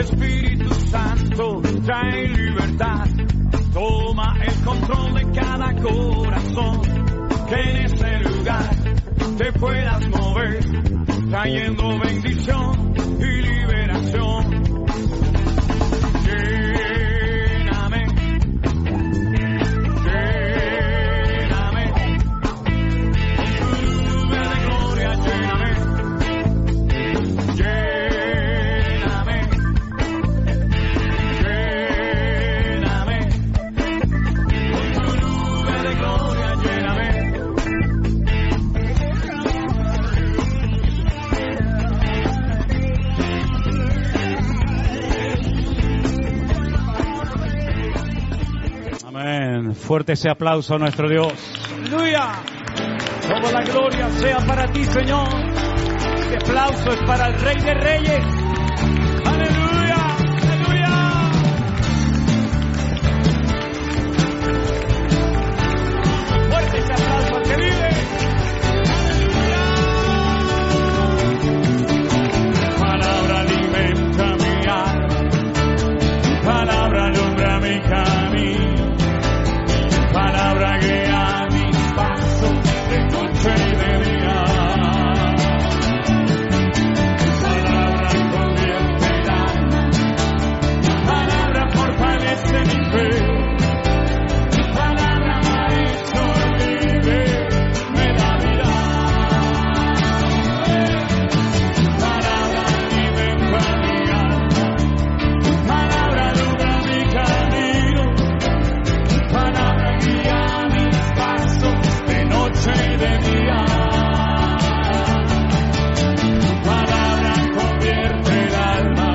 Espíritu Santo, trae libertad. Toma el control de cada corazón. Que en este lugar te puedas mover, trayendo bendición y liberación. Lléname, lléname, con tu nube de gloria, lléname, lléname, lléname, con tu nube de gloria, lléname. Amén. Fuerte ese aplauso a nuestro Dios. Aleluya. Toda la gloria sea para ti, Señor. Este aplauso es para el Rey de Reyes. Aleluya. Aleluya. Fuerte ese aplauso al que vive. Aleluya. Palabra alimenta mi alma. Palabra alumbra mi camino. Palabra guía mis pasos de noche y de día. Palabra convierte el alma. Palabra fortalece mi fe. Palabra me ha hecho libre, me da vida. Palabra alimenta mi alma. Palabra alumbra mi camino. Palabra guía mis pasos de noche y de día. Tu palabra convierte el alma.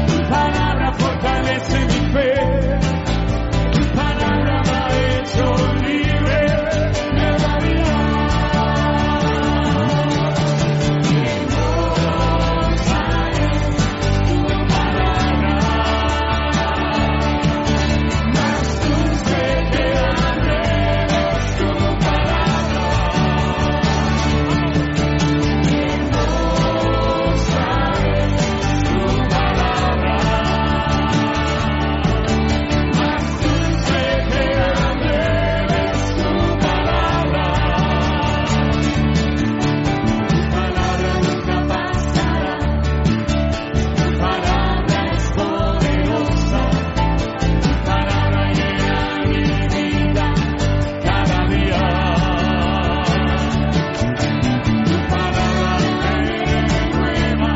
Tu palabra fortalece mi fe. Tu palabra me ha hecho libre, me da vida. Hermosa es tu palabra, más dulce que la miel es tu palabra. Hermosa es tu palabra, más dulce que la miel es tu palabra. Tu palabra nunca pasará, tu palabra es poderosa, tu palabra llena mi vida cada día. Tu palabra me renueva,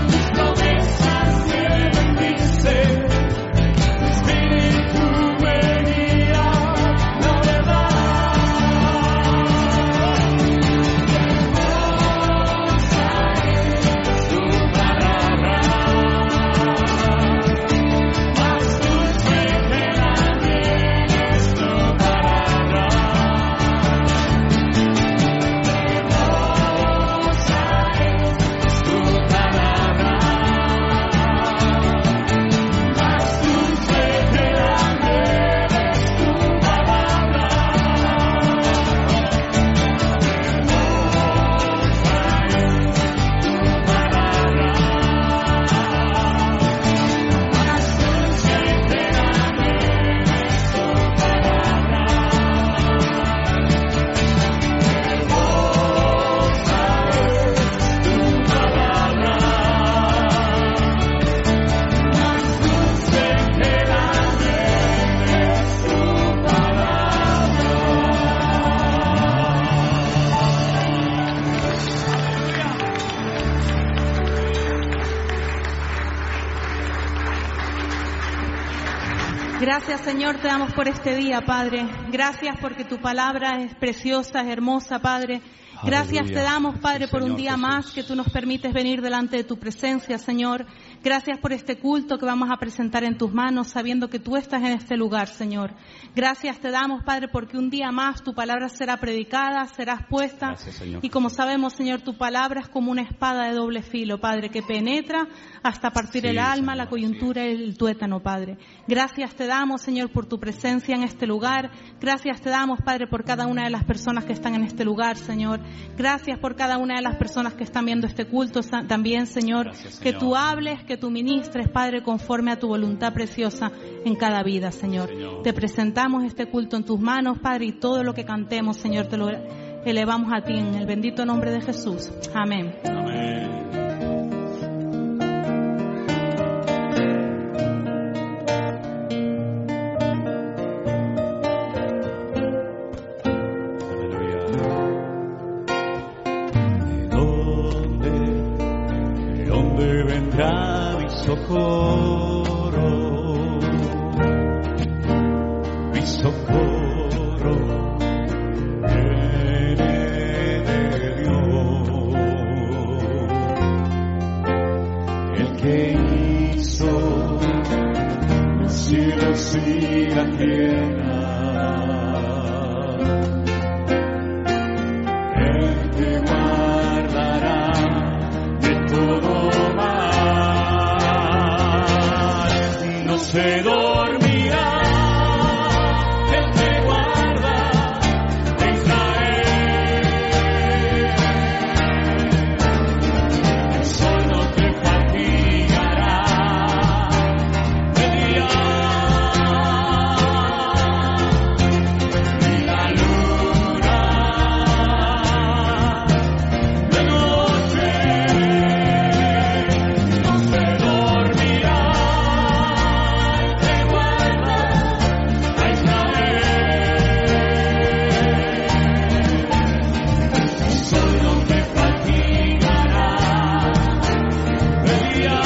tus promesas me bendicen, tu espíritu me guía la verdad. Hermosa es tu palabra, más dulce que la miel es tu palabra. Hermosa es tu palabra, más dulce que la miel es tu palabra. Gracias, Señor, te damos por este día, Padre. Gracias porque tu palabra es preciosa, es hermosa, Padre. Gracias Aleluya. te damos, Padre, Sí, por un Señor día Jesús. más que tú nos permites venir delante de tu presencia, Señor. Gracias por este culto que vamos a presentar en tus manos, sabiendo que tú estás en este lugar, Señor. Gracias te damos, Padre, porque un día más tu palabra será predicada, será expuesta. Gracias, Señor. Y como sabemos, Señor, tu palabra es como una espada de doble filo, Padre, que penetra hasta partir Sí, el alma, Señor, la coyuntura y el tuétano, Padre. Gracias te damos, Señor, por tu presencia en este lugar. Gracias te damos, Padre, por cada una de las personas que están en este lugar, Señor. Gracias por cada una de las personas que están viendo este culto también, Señor. Gracias, Que Señor. tú hables, que tú ministres, Padre, conforme a tu voluntad preciosa en cada vida, Señor. Te presentamos este culto en tus manos, Padre, y todo lo que cantemos, Señor, te lo elevamos a ti en el bendito nombre de Jesús. Amén. Amén. Mi socorro viene de Dios, el que hizo los cielos y la tierra, el que guardará de todo mal, no se dormirá. El que guarda a Israel, el sol no te fatigará de día, ni la luna de noche, no se dormirá. El que guarda a Israel, el sol no te fatigará de día,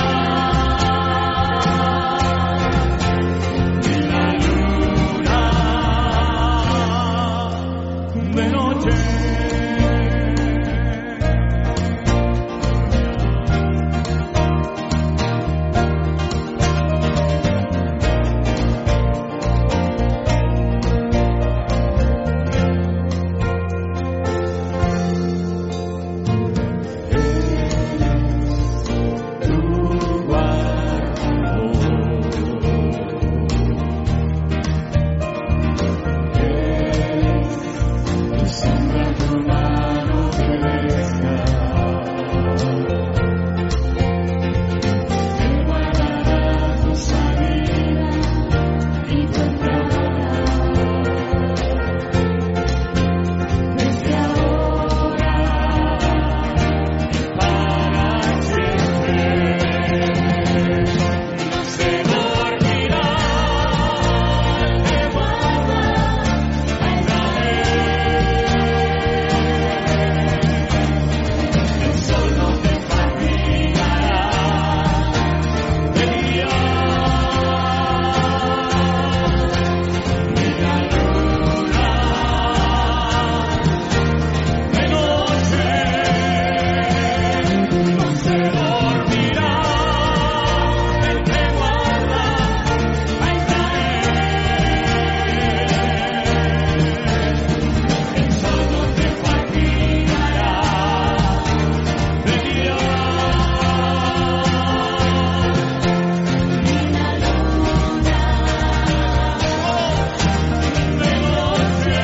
ni la luna de noche. Tu guardo, tu sombra, tu mano derecha, te guardará tu salida y tu entrada, desde ahora y para siempre. No se dormirá el que guarda a Israel, el sol no te fatigará de día, ni la luna de noche. No se dormirá el que guarda a Israel, el sol no te fatigará de día, ni la luna de noche.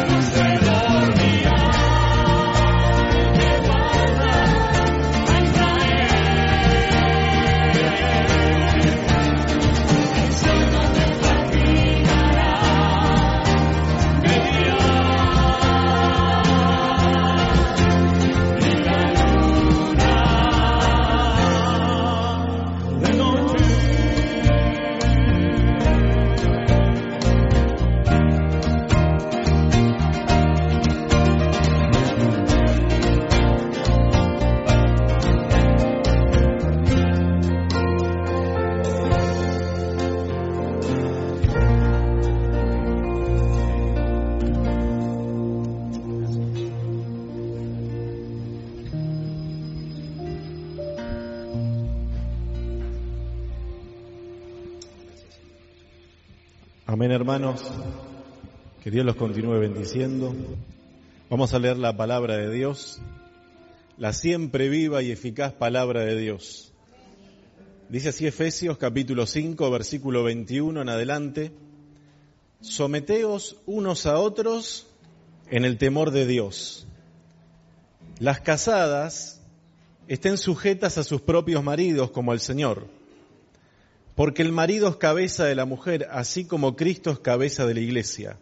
No se dormirá el que guarda a Israel, el sol no te fatigará de día, ni la luna de noche. Amén, hermanos. Que Dios los continúe bendiciendo. Vamos a leer la palabra de Dios, la siempre viva y eficaz palabra de Dios. Dice así Efesios capítulo 5, versículo 21 en adelante: someteos unos a otros en el temor de Dios. Las casadas estén sujetas a sus propios maridos como al Señor. Porque el marido es cabeza de la mujer, así como Cristo es cabeza de la iglesia,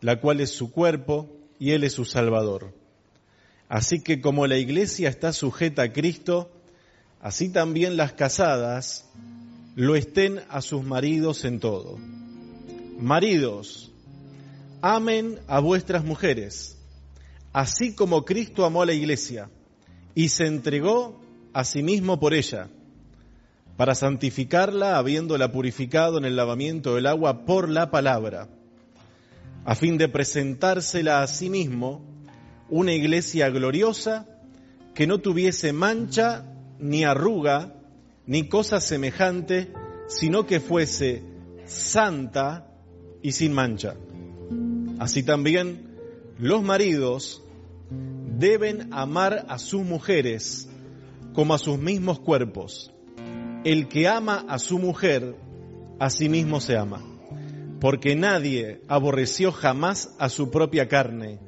la cual es su cuerpo y Él es su Salvador. Así que como la iglesia está sujeta a Cristo, así también las casadas lo estén a sus maridos en todo. Maridos, amen a vuestras mujeres, así como Cristo amó a la iglesia y se entregó a sí mismo por ella, para santificarla, habiéndola purificado en el lavamiento del agua por la palabra, a fin de presentársela a sí mismo una iglesia gloriosa, que no tuviese mancha, ni arruga, ni cosa semejante, sino que fuese santa y sin mancha. Así también los maridos deben amar a sus mujeres como a sus mismos cuerpos. El que ama a su mujer, a sí mismo se ama, porque nadie aborreció jamás a su propia carne,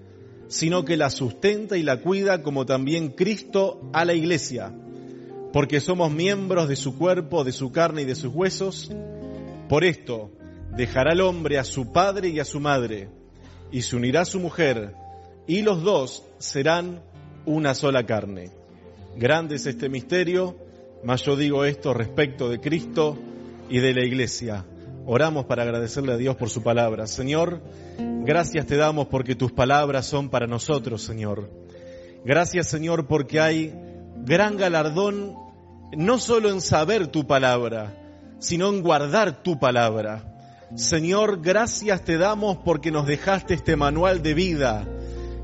sino que la sustenta y la cuida, como también Cristo a la iglesia, porque somos miembros de su cuerpo, de su carne y de sus huesos. Por esto dejará el hombre a su padre y a su madre, y se unirá a su mujer, y los dos serán una sola carne. Grande es este misterio, mas yo digo esto respecto de Cristo y de la iglesia. Oramos para agradecerle a Dios por su palabra. Señor, gracias te damos porque tus palabras son para nosotros, Señor. Gracias, Señor, porque hay gran galardón no solo en saber tu palabra, sino en guardar tu palabra. Señor, gracias te damos porque nos dejaste este manual de vida.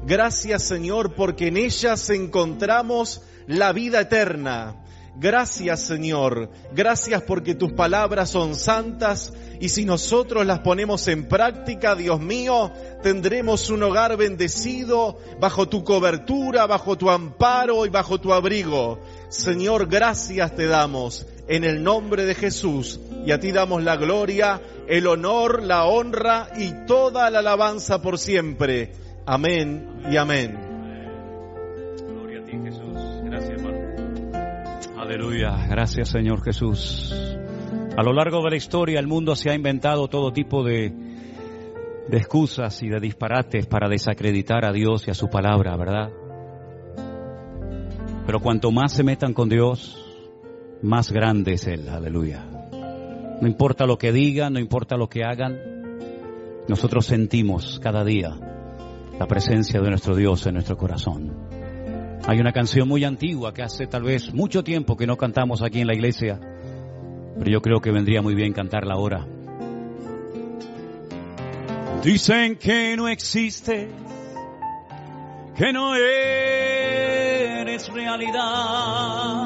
Gracias, Señor, porque en ellas encontramos la vida eterna. Gracias, Señor, gracias porque tus palabras son santas y si nosotros las ponemos en práctica, Dios mío, tendremos un hogar bendecido bajo tu cobertura, bajo tu amparo y bajo tu abrigo. Señor, gracias te damos en el nombre de Jesús y a ti damos la gloria, el honor, la honra y toda la alabanza por siempre. Amén y amén. Gloria a ti, Jesús. Gracias, hermano. Aleluya, gracias Señor Jesús. A lo largo de la historia el mundo se ha inventado todo tipo de excusas y de disparates para desacreditar a Dios y a su palabra, ¿verdad? Pero cuanto más se metan con Dios, más grande es Él, aleluya. No importa lo que digan, no importa lo que hagan, nosotros sentimos cada día la presencia de nuestro Dios en nuestro corazón. Hay una canción muy antigua que hace tal vez mucho tiempo que no cantamos aquí en la iglesia, pero yo creo que vendría muy bien cantarla ahora. Dicen que no existes, que no eres realidad,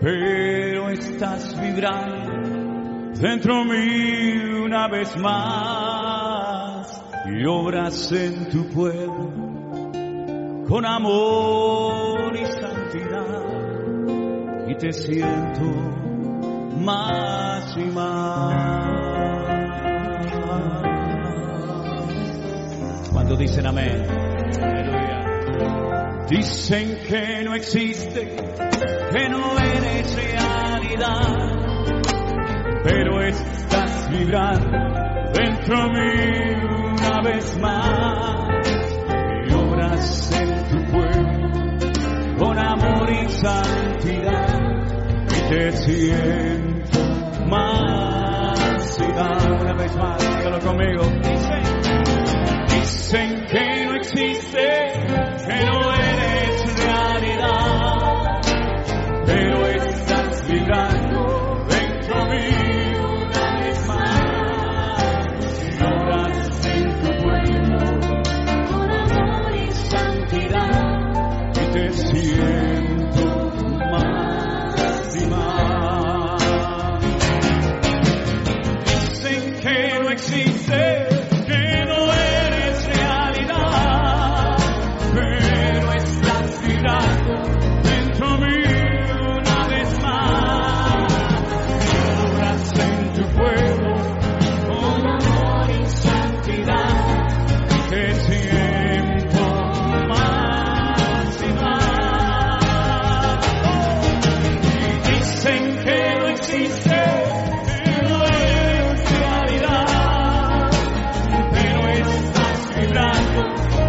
pero estás vibrando dentro mío una vez más y obras en tu pueblo con amor y santidad, y te siento más y más. Cuando dicen amén, aleluya. Dicen que no existe, que no eres realidad, pero estás vibrando dentro mío una vez más, y obras en tu pueblo con amor y santidad, y te siento más y más. Una vez más, dígalo conmigo. Dicen que no existe, que no eres realidad, pero estás vibrando dentro mío una vez más, y obras en tu pueblo con amor y santidad, y te siento más y más. Dicen que no existe, que no eres realidad, existe, no es realidad, pero estás vibrando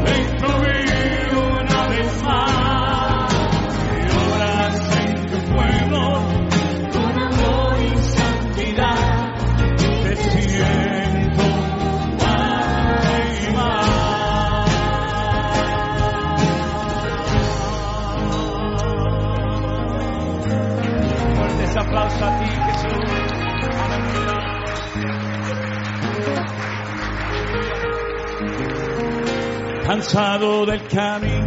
dentro mío una vez más. Y obras en tu pueblo con amor y santidad. Te siento más y más. Fuertes aplausos a ti, Jesús. Cansado del camino,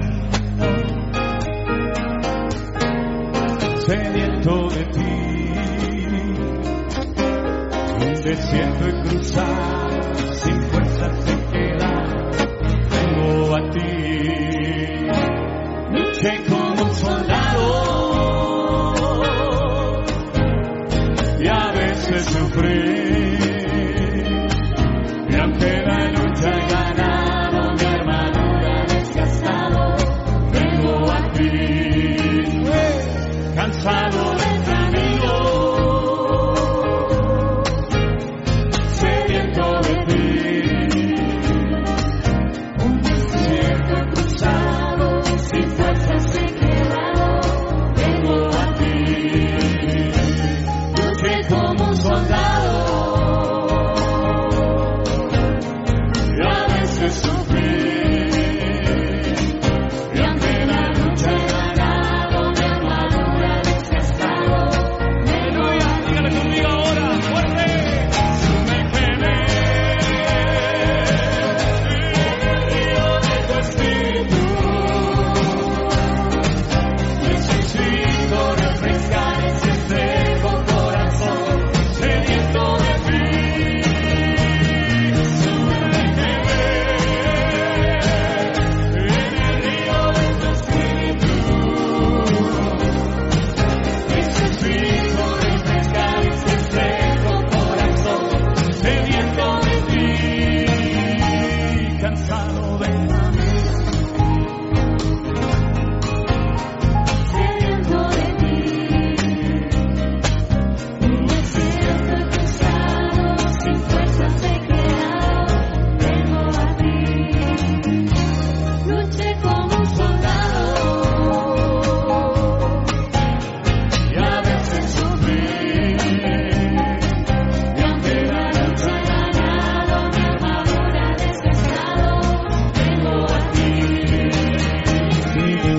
sediento de ti, un desierto he cruzado, sin fuerzas he quedado, vengo a ti. Luché como un soldado y a veces sufrí, y ante la lucha he ganado, mi armadura desgastado, vengo a ti. Cansado del camino, sediento de ti, un desierto he cruzado, sin fuerzas he quedado, vengo a ti. Luché como un soldado y a veces sufrí, y ante la lucha he ganado, mi armadura desgastado, aleluya. Dígale conmigo ahora, fuerte. Sumérgeme en el río de tu espíritu, necesito refrescar ese seco corazón sediento de ti. Sumérgeme en el río de tu espíritu, necesito refrescar ese seco corazón sediento de ti. Cansado de sediento de ti, un desierto he cruzado, sin fuerzas he quedado, vengo a ti. Luché como un soldado y a veces sufrí, y ante la lucha he ganado, mi armadura desgastado, vengo a ti.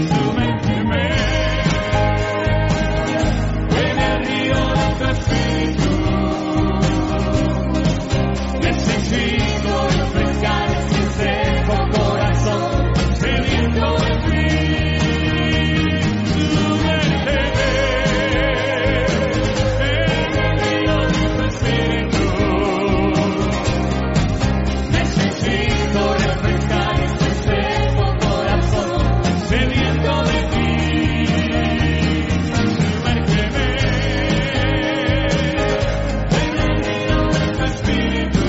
Sumérgeme en el río de tu espíritu, necesito refrescar ese seco corazón sediento de ti. Sumérgeme en el río de tu espíritu, necesito refrescar ese seco corazón sediento de ti. Sumérgeme en el río de tu espíritu,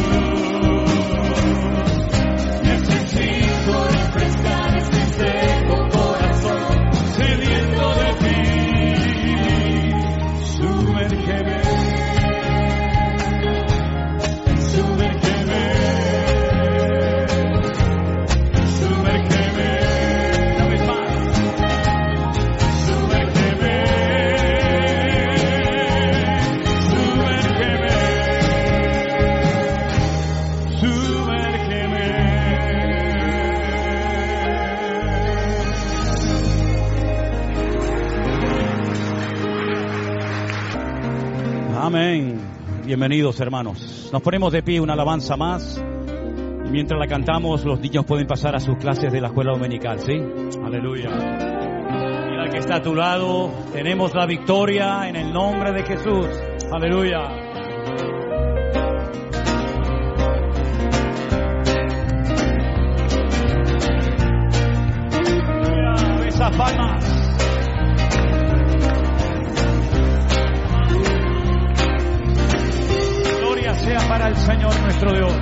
necesito refrescar ese seco corazón sediento de ti. Sumérgeme, sumérgeme, sumérgeme, una vez más. Sumérgeme, sumérgeme, sumérgeme. Amén. Bienvenidos, hermanos. Nos ponemos de pie, una alabanza más. Y mientras la cantamos, los niños pueden pasar a sus clases de la escuela dominical, ¿sí? Aleluya. Mira al que está a tu lado. Tenemos la victoria en el nombre de Jesús. Aleluya. Aleluya. Esas palmas. Gloria sea para el Señor nuestro Dios.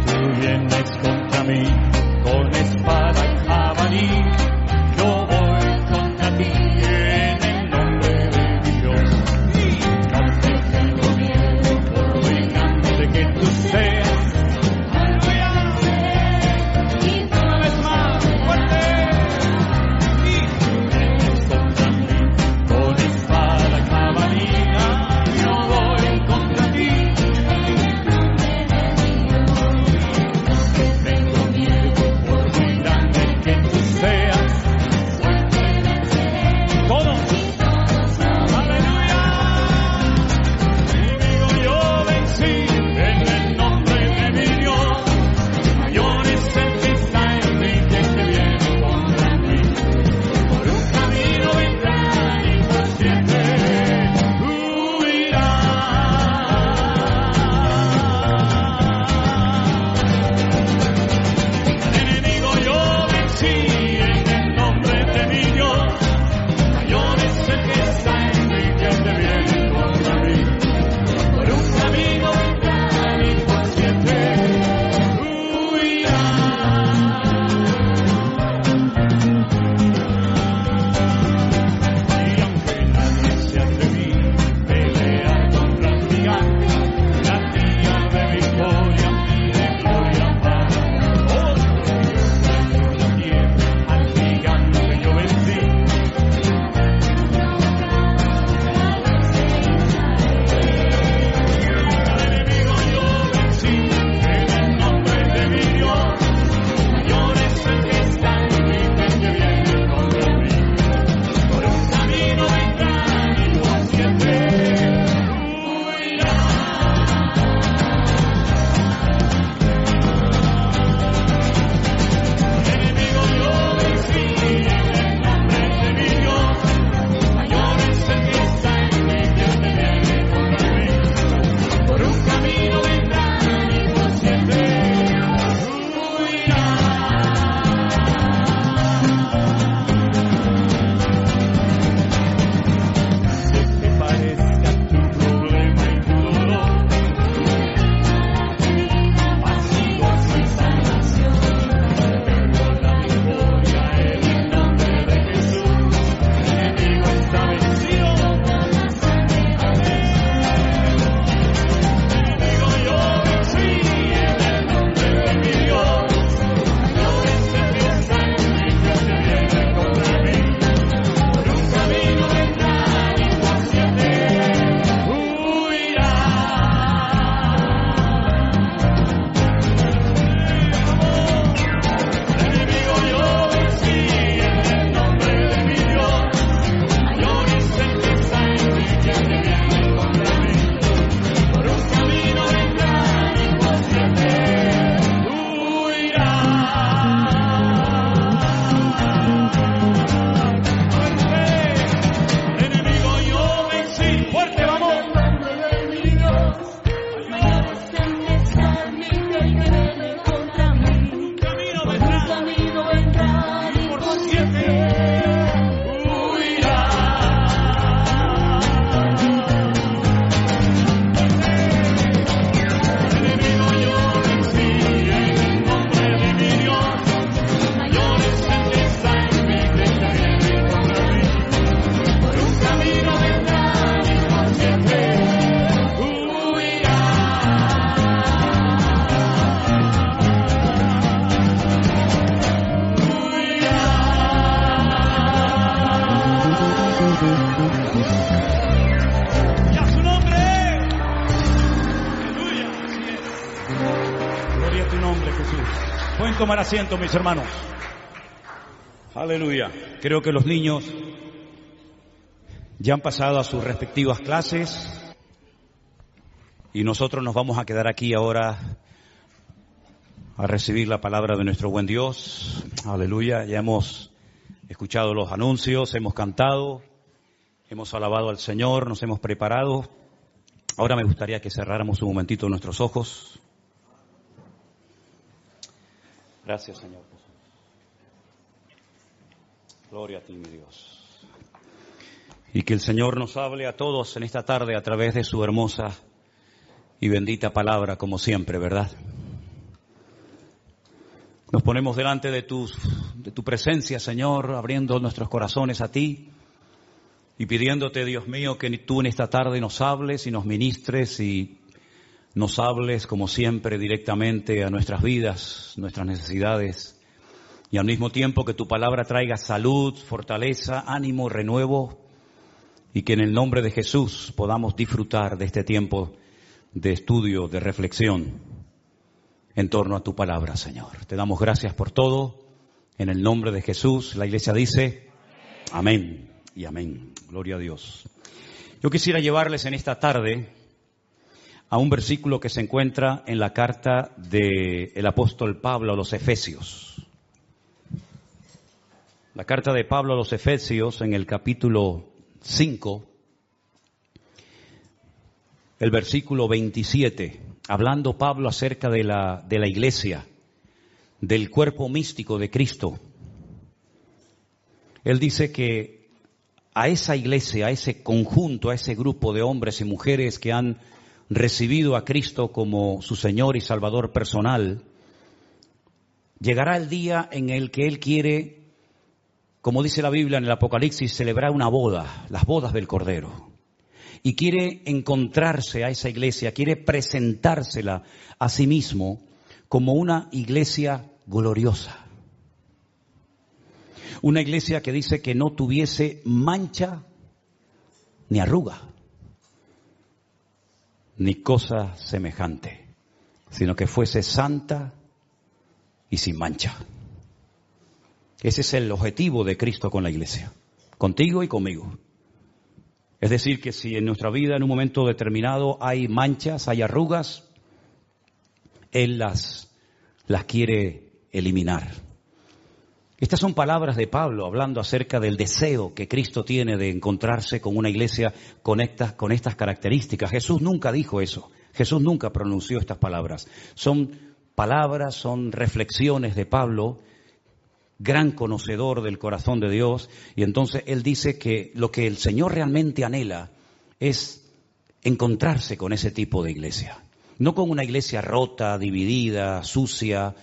Tú vienes contra mí con espada y jabalí, yo voy Y a su nombre. Aleluya. Así es. Gloria a tu nombre, Jesús. Pueden tomar asiento, mis hermanos. Aleluya. Creo que los niños ya han pasado a sus respectivas clases y nosotros nos vamos a quedar aquí ahora a recibir la palabra de nuestro buen Dios. Aleluya. Ya hemos escuchado los anuncios, hemos cantado, hemos alabado al Señor, nos hemos preparado. Ahora me gustaría que cerráramos un momentito nuestros ojos. Gracias, Señor. Gloria a ti, mi Dios. Y que el Señor nos hable a todos en esta tarde a través de su hermosa y bendita palabra, como siempre, ¿verdad? Nos ponemos delante de tu presencia, Señor, abriendo nuestros corazones a ti y pidiéndote, Dios mío, que tú en esta tarde nos hables y nos ministres y nos hables, como siempre, directamente a nuestras vidas, nuestras necesidades, y al mismo tiempo que tu palabra traiga salud, fortaleza, ánimo, renuevo, y que en el nombre de Jesús podamos disfrutar de este tiempo de estudio, de reflexión en torno a tu palabra, Señor. Te damos gracias por todo. En el nombre de Jesús, la iglesia dice amén y amén. Gloria a Dios. Yo quisiera llevarles en esta tarde a un versículo que se encuentra en la carta del apóstol Pablo a los Efesios. La carta de Pablo a los Efesios en el capítulo 5, el versículo 27, hablando Pablo acerca de la iglesia, del cuerpo místico de Cristo. Él dice que a esa iglesia, a ese conjunto, a ese grupo de hombres y mujeres que han recibido a Cristo como su Señor y Salvador personal, llegará el día en el que Él quiere, como dice la Biblia en el Apocalipsis, celebrar una boda, las bodas del Cordero. Y quiere encontrarse a esa iglesia, quiere presentársela a sí mismo como una iglesia gloriosa. Una iglesia que dice que no tuviese mancha ni arruga, ni cosa semejante, sino que fuese santa y sin mancha. Ese es el objetivo de Cristo con la iglesia, contigo y conmigo. Es decir, que si en nuestra vida en un momento determinado hay manchas, hay arrugas, Él las quiere eliminar. Estas son palabras de Pablo hablando acerca del deseo que Cristo tiene de encontrarse con una iglesia con estas características. Jesús nunca dijo eso. Jesús nunca pronunció estas palabras. Son palabras, son reflexiones de Pablo, gran conocedor del corazón de Dios, y entonces él dice que lo que el Señor realmente anhela es encontrarse con ese tipo de iglesia. No con una iglesia rota, dividida, sucia,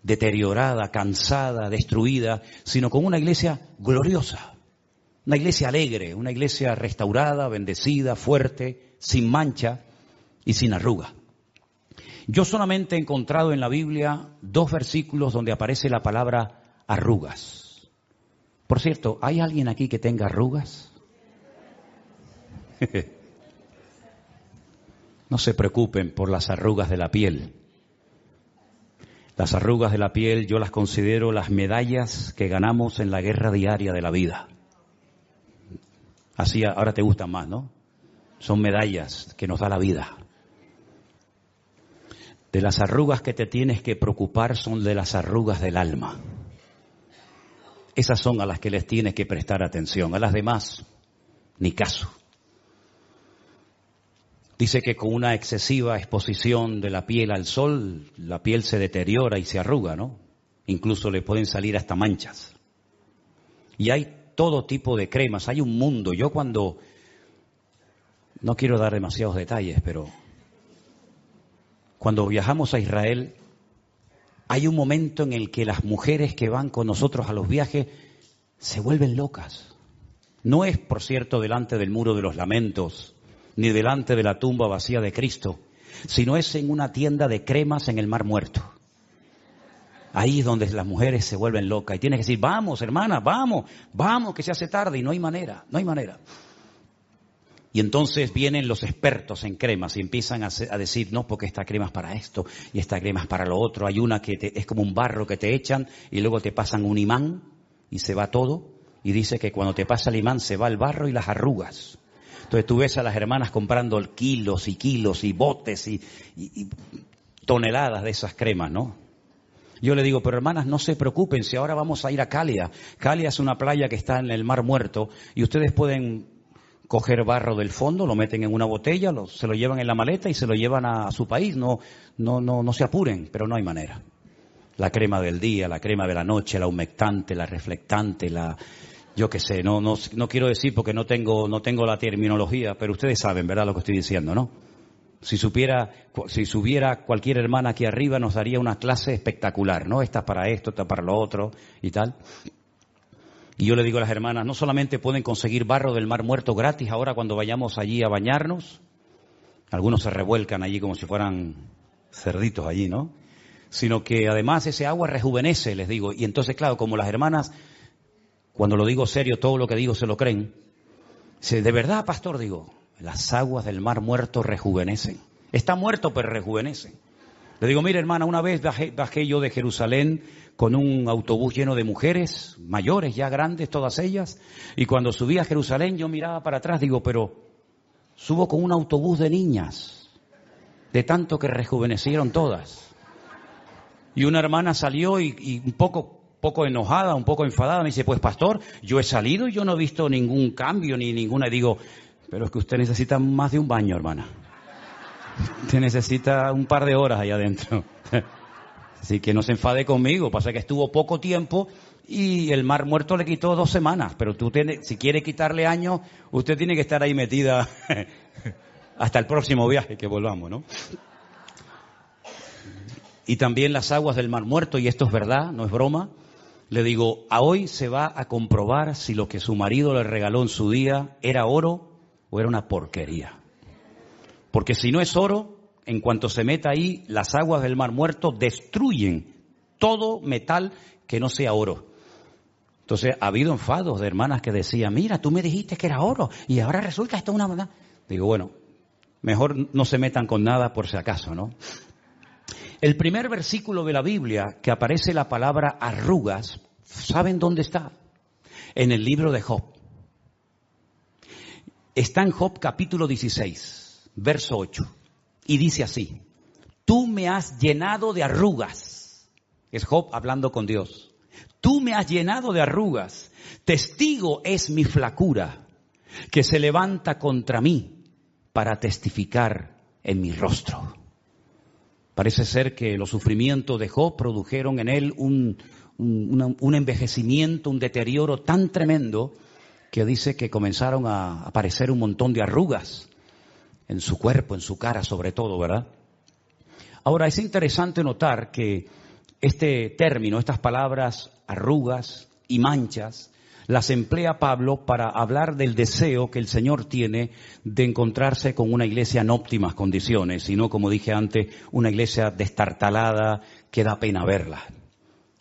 deteriorada, cansada, destruida, sino con una iglesia gloriosa, una iglesia alegre, una iglesia restaurada, bendecida, fuerte, sin mancha y sin arruga. Yo solamente he encontrado en la Biblia 2 versículos donde aparece la palabra arrugas. Por cierto, ¿hay alguien aquí que tenga arrugas? No se preocupen por las arrugas de la piel. Las arrugas de la piel yo las considero las medallas que ganamos en la guerra diaria de la vida. Así ahora te gustan más, ¿no? Son medallas que nos da la vida. De las arrugas que te tienes que preocupar son de las arrugas del alma. Esas son a las que les tienes que prestar atención. A las demás, ni caso. Dice que con una excesiva exposición de la piel al sol, la piel se deteriora y se arruga, ¿no? Incluso le pueden salir hasta manchas. Y hay todo tipo de cremas, hay un mundo. Yo cuando, no quiero dar demasiados detalles, pero cuando viajamos a Israel, hay un momento en el que las mujeres que van con nosotros a los viajes se vuelven locas. No es, por cierto, delante del muro de los lamentos, ni delante de la tumba vacía de Cristo, sino es en una tienda de cremas en el Mar Muerto. Ahí es donde las mujeres se vuelven locas y tienes que decir, vamos hermana, vamos, que se hace tarde, y no hay manera. Y entonces vienen los expertos en cremas y empiezan a decir, no, porque esta crema es para esto y esta crema es para lo otro. Hay una que es como un barro que te echan y luego te pasan un imán y se va todo. Y dice que cuando te pasa el imán se va el barro y las arrugas. Entonces tú ves a las hermanas comprando kilos y kilos y botes y toneladas de esas cremas, ¿no? Yo le digo, pero hermanas, no se preocupen, si ahora vamos a ir a Calia. Calia es una playa que está en el Mar Muerto y ustedes pueden coger barro del fondo, lo meten en una botella, se lo llevan en la maleta y se lo llevan a su país. No se apuren, pero no hay manera. La crema del día, la crema de la noche, la humectante, la reflectante, yo qué sé, no quiero decir porque no tengo la terminología, pero ustedes saben, ¿verdad?, lo que estoy diciendo, ¿no? Si subiera cualquier hermana aquí arriba nos daría una clase espectacular, ¿no? Esta es para esto, esta es para lo otro y tal. Y yo le digo a las hermanas, no solamente pueden conseguir barro del Mar Muerto gratis ahora cuando vayamos allí a bañarnos, algunos se revuelcan allí como si fueran cerditos allí, ¿no? Sino que además ese agua rejuvenece, les digo. Y entonces, claro, como las hermanas, cuando lo digo serio, todo lo que digo se lo creen. Dice, ¿de verdad, pastor? Digo, las aguas del Mar Muerto rejuvenecen. Está muerto, pero rejuvenece. Le digo, mire hermana, una vez bajé yo de Jerusalén con un autobús lleno de mujeres, mayores, ya grandes, todas ellas. Y cuando subí a Jerusalén yo miraba para atrás, digo, pero subo con un autobús de niñas, de tanto que rejuvenecieron todas. Y una hermana salió y un poco enojada, un poco enfadada, me dice, pues pastor, yo he salido y yo no he visto ningún cambio ni ninguna. Y digo, pero es que usted necesita más de un baño, hermana. Usted necesita un par de horas ahí adentro. Así que no se enfade conmigo. Pasa que estuvo poco tiempo y el Mar Muerto le quitó 2 semanas. Pero si quiere quitarle años, usted tiene que estar ahí metida hasta el próximo viaje que volvamos, ¿no? Y también las aguas del Mar Muerto, y esto es verdad, no es broma. Le digo, a hoy se va a comprobar si lo que su marido le regaló en su día era oro o era una porquería. Porque si no es oro, en cuanto se meta ahí, las aguas del Mar Muerto destruyen todo metal que no sea oro. Entonces, ha habido enfados de hermanas que decían, mira, tú me dijiste que era oro y ahora resulta esto una verdad. Digo, bueno, mejor no se metan con nada por si acaso, ¿no? El primer versículo de la Biblia que aparece la palabra arrugas, ¿saben dónde está? En el libro de Job. Está en Job capítulo 16, verso 8. Y dice así, tú me has llenado de arrugas. Es Job hablando con Dios. Tú me has llenado de arrugas. Testigo es mi flacura, que se levanta contra mí para testificar en mi rostro. Parece ser que los sufrimientos de Job produjeron en él un envejecimiento, un deterioro tan tremendo que dice que comenzaron a aparecer un montón de arrugas en su cuerpo, en su cara sobre todo, ¿verdad? Ahora, es interesante notar que este término, estas palabras arrugas y manchas, las emplea Pablo para hablar del deseo que el Señor tiene de encontrarse con una iglesia en óptimas condiciones, sino, como dije antes, una iglesia destartalada que da pena verla.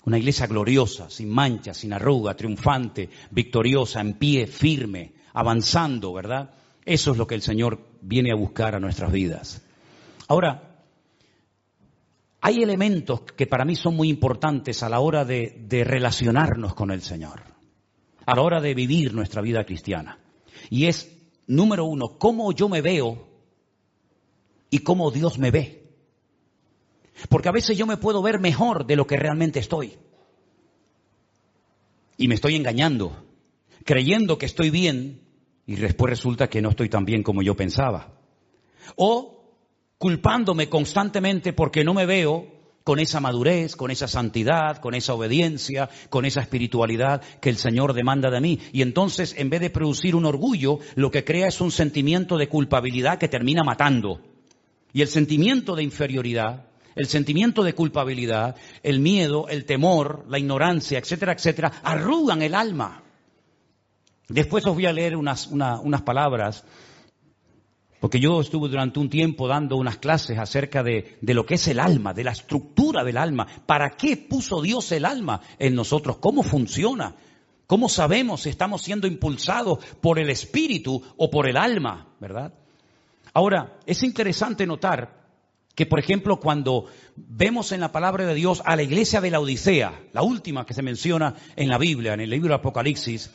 Una iglesia gloriosa, sin manchas, sin arruga, triunfante, victoriosa, en pie, firme, avanzando, ¿verdad? Eso es lo que el Señor viene a buscar a nuestras vidas. Ahora, hay elementos que para mí son muy importantes a la hora de relacionarnos con el Señor, a la hora de vivir nuestra vida cristiana. Y es, número 1, cómo yo me veo y cómo Dios me ve. Porque a veces yo me puedo ver mejor de lo que realmente estoy. Y me estoy engañando, creyendo que estoy bien, y después resulta que no estoy tan bien como yo pensaba. O culpándome constantemente porque no me veo con esa madurez, con esa santidad, con esa obediencia, con esa espiritualidad que el Señor demanda de mí. Y entonces, en vez de producir un orgullo, lo que crea es un sentimiento de culpabilidad que termina matando. Y el sentimiento de inferioridad, el sentimiento de culpabilidad, el miedo, el temor, la ignorancia, etcétera, etcétera, arrugan el alma. Después os voy a leer unas palabras Porque yo estuve durante un tiempo dando unas clases acerca de lo que es el alma, de la estructura del alma. ¿Para qué puso Dios el alma en nosotros? ¿Cómo funciona? ¿Cómo sabemos si estamos siendo impulsados por el espíritu o por el alma? ¿Verdad? Ahora, es interesante notar que, por ejemplo, cuando vemos en la palabra de Dios a la iglesia de la Odisea, la última que se menciona en la Biblia, en el libro de Apocalipsis,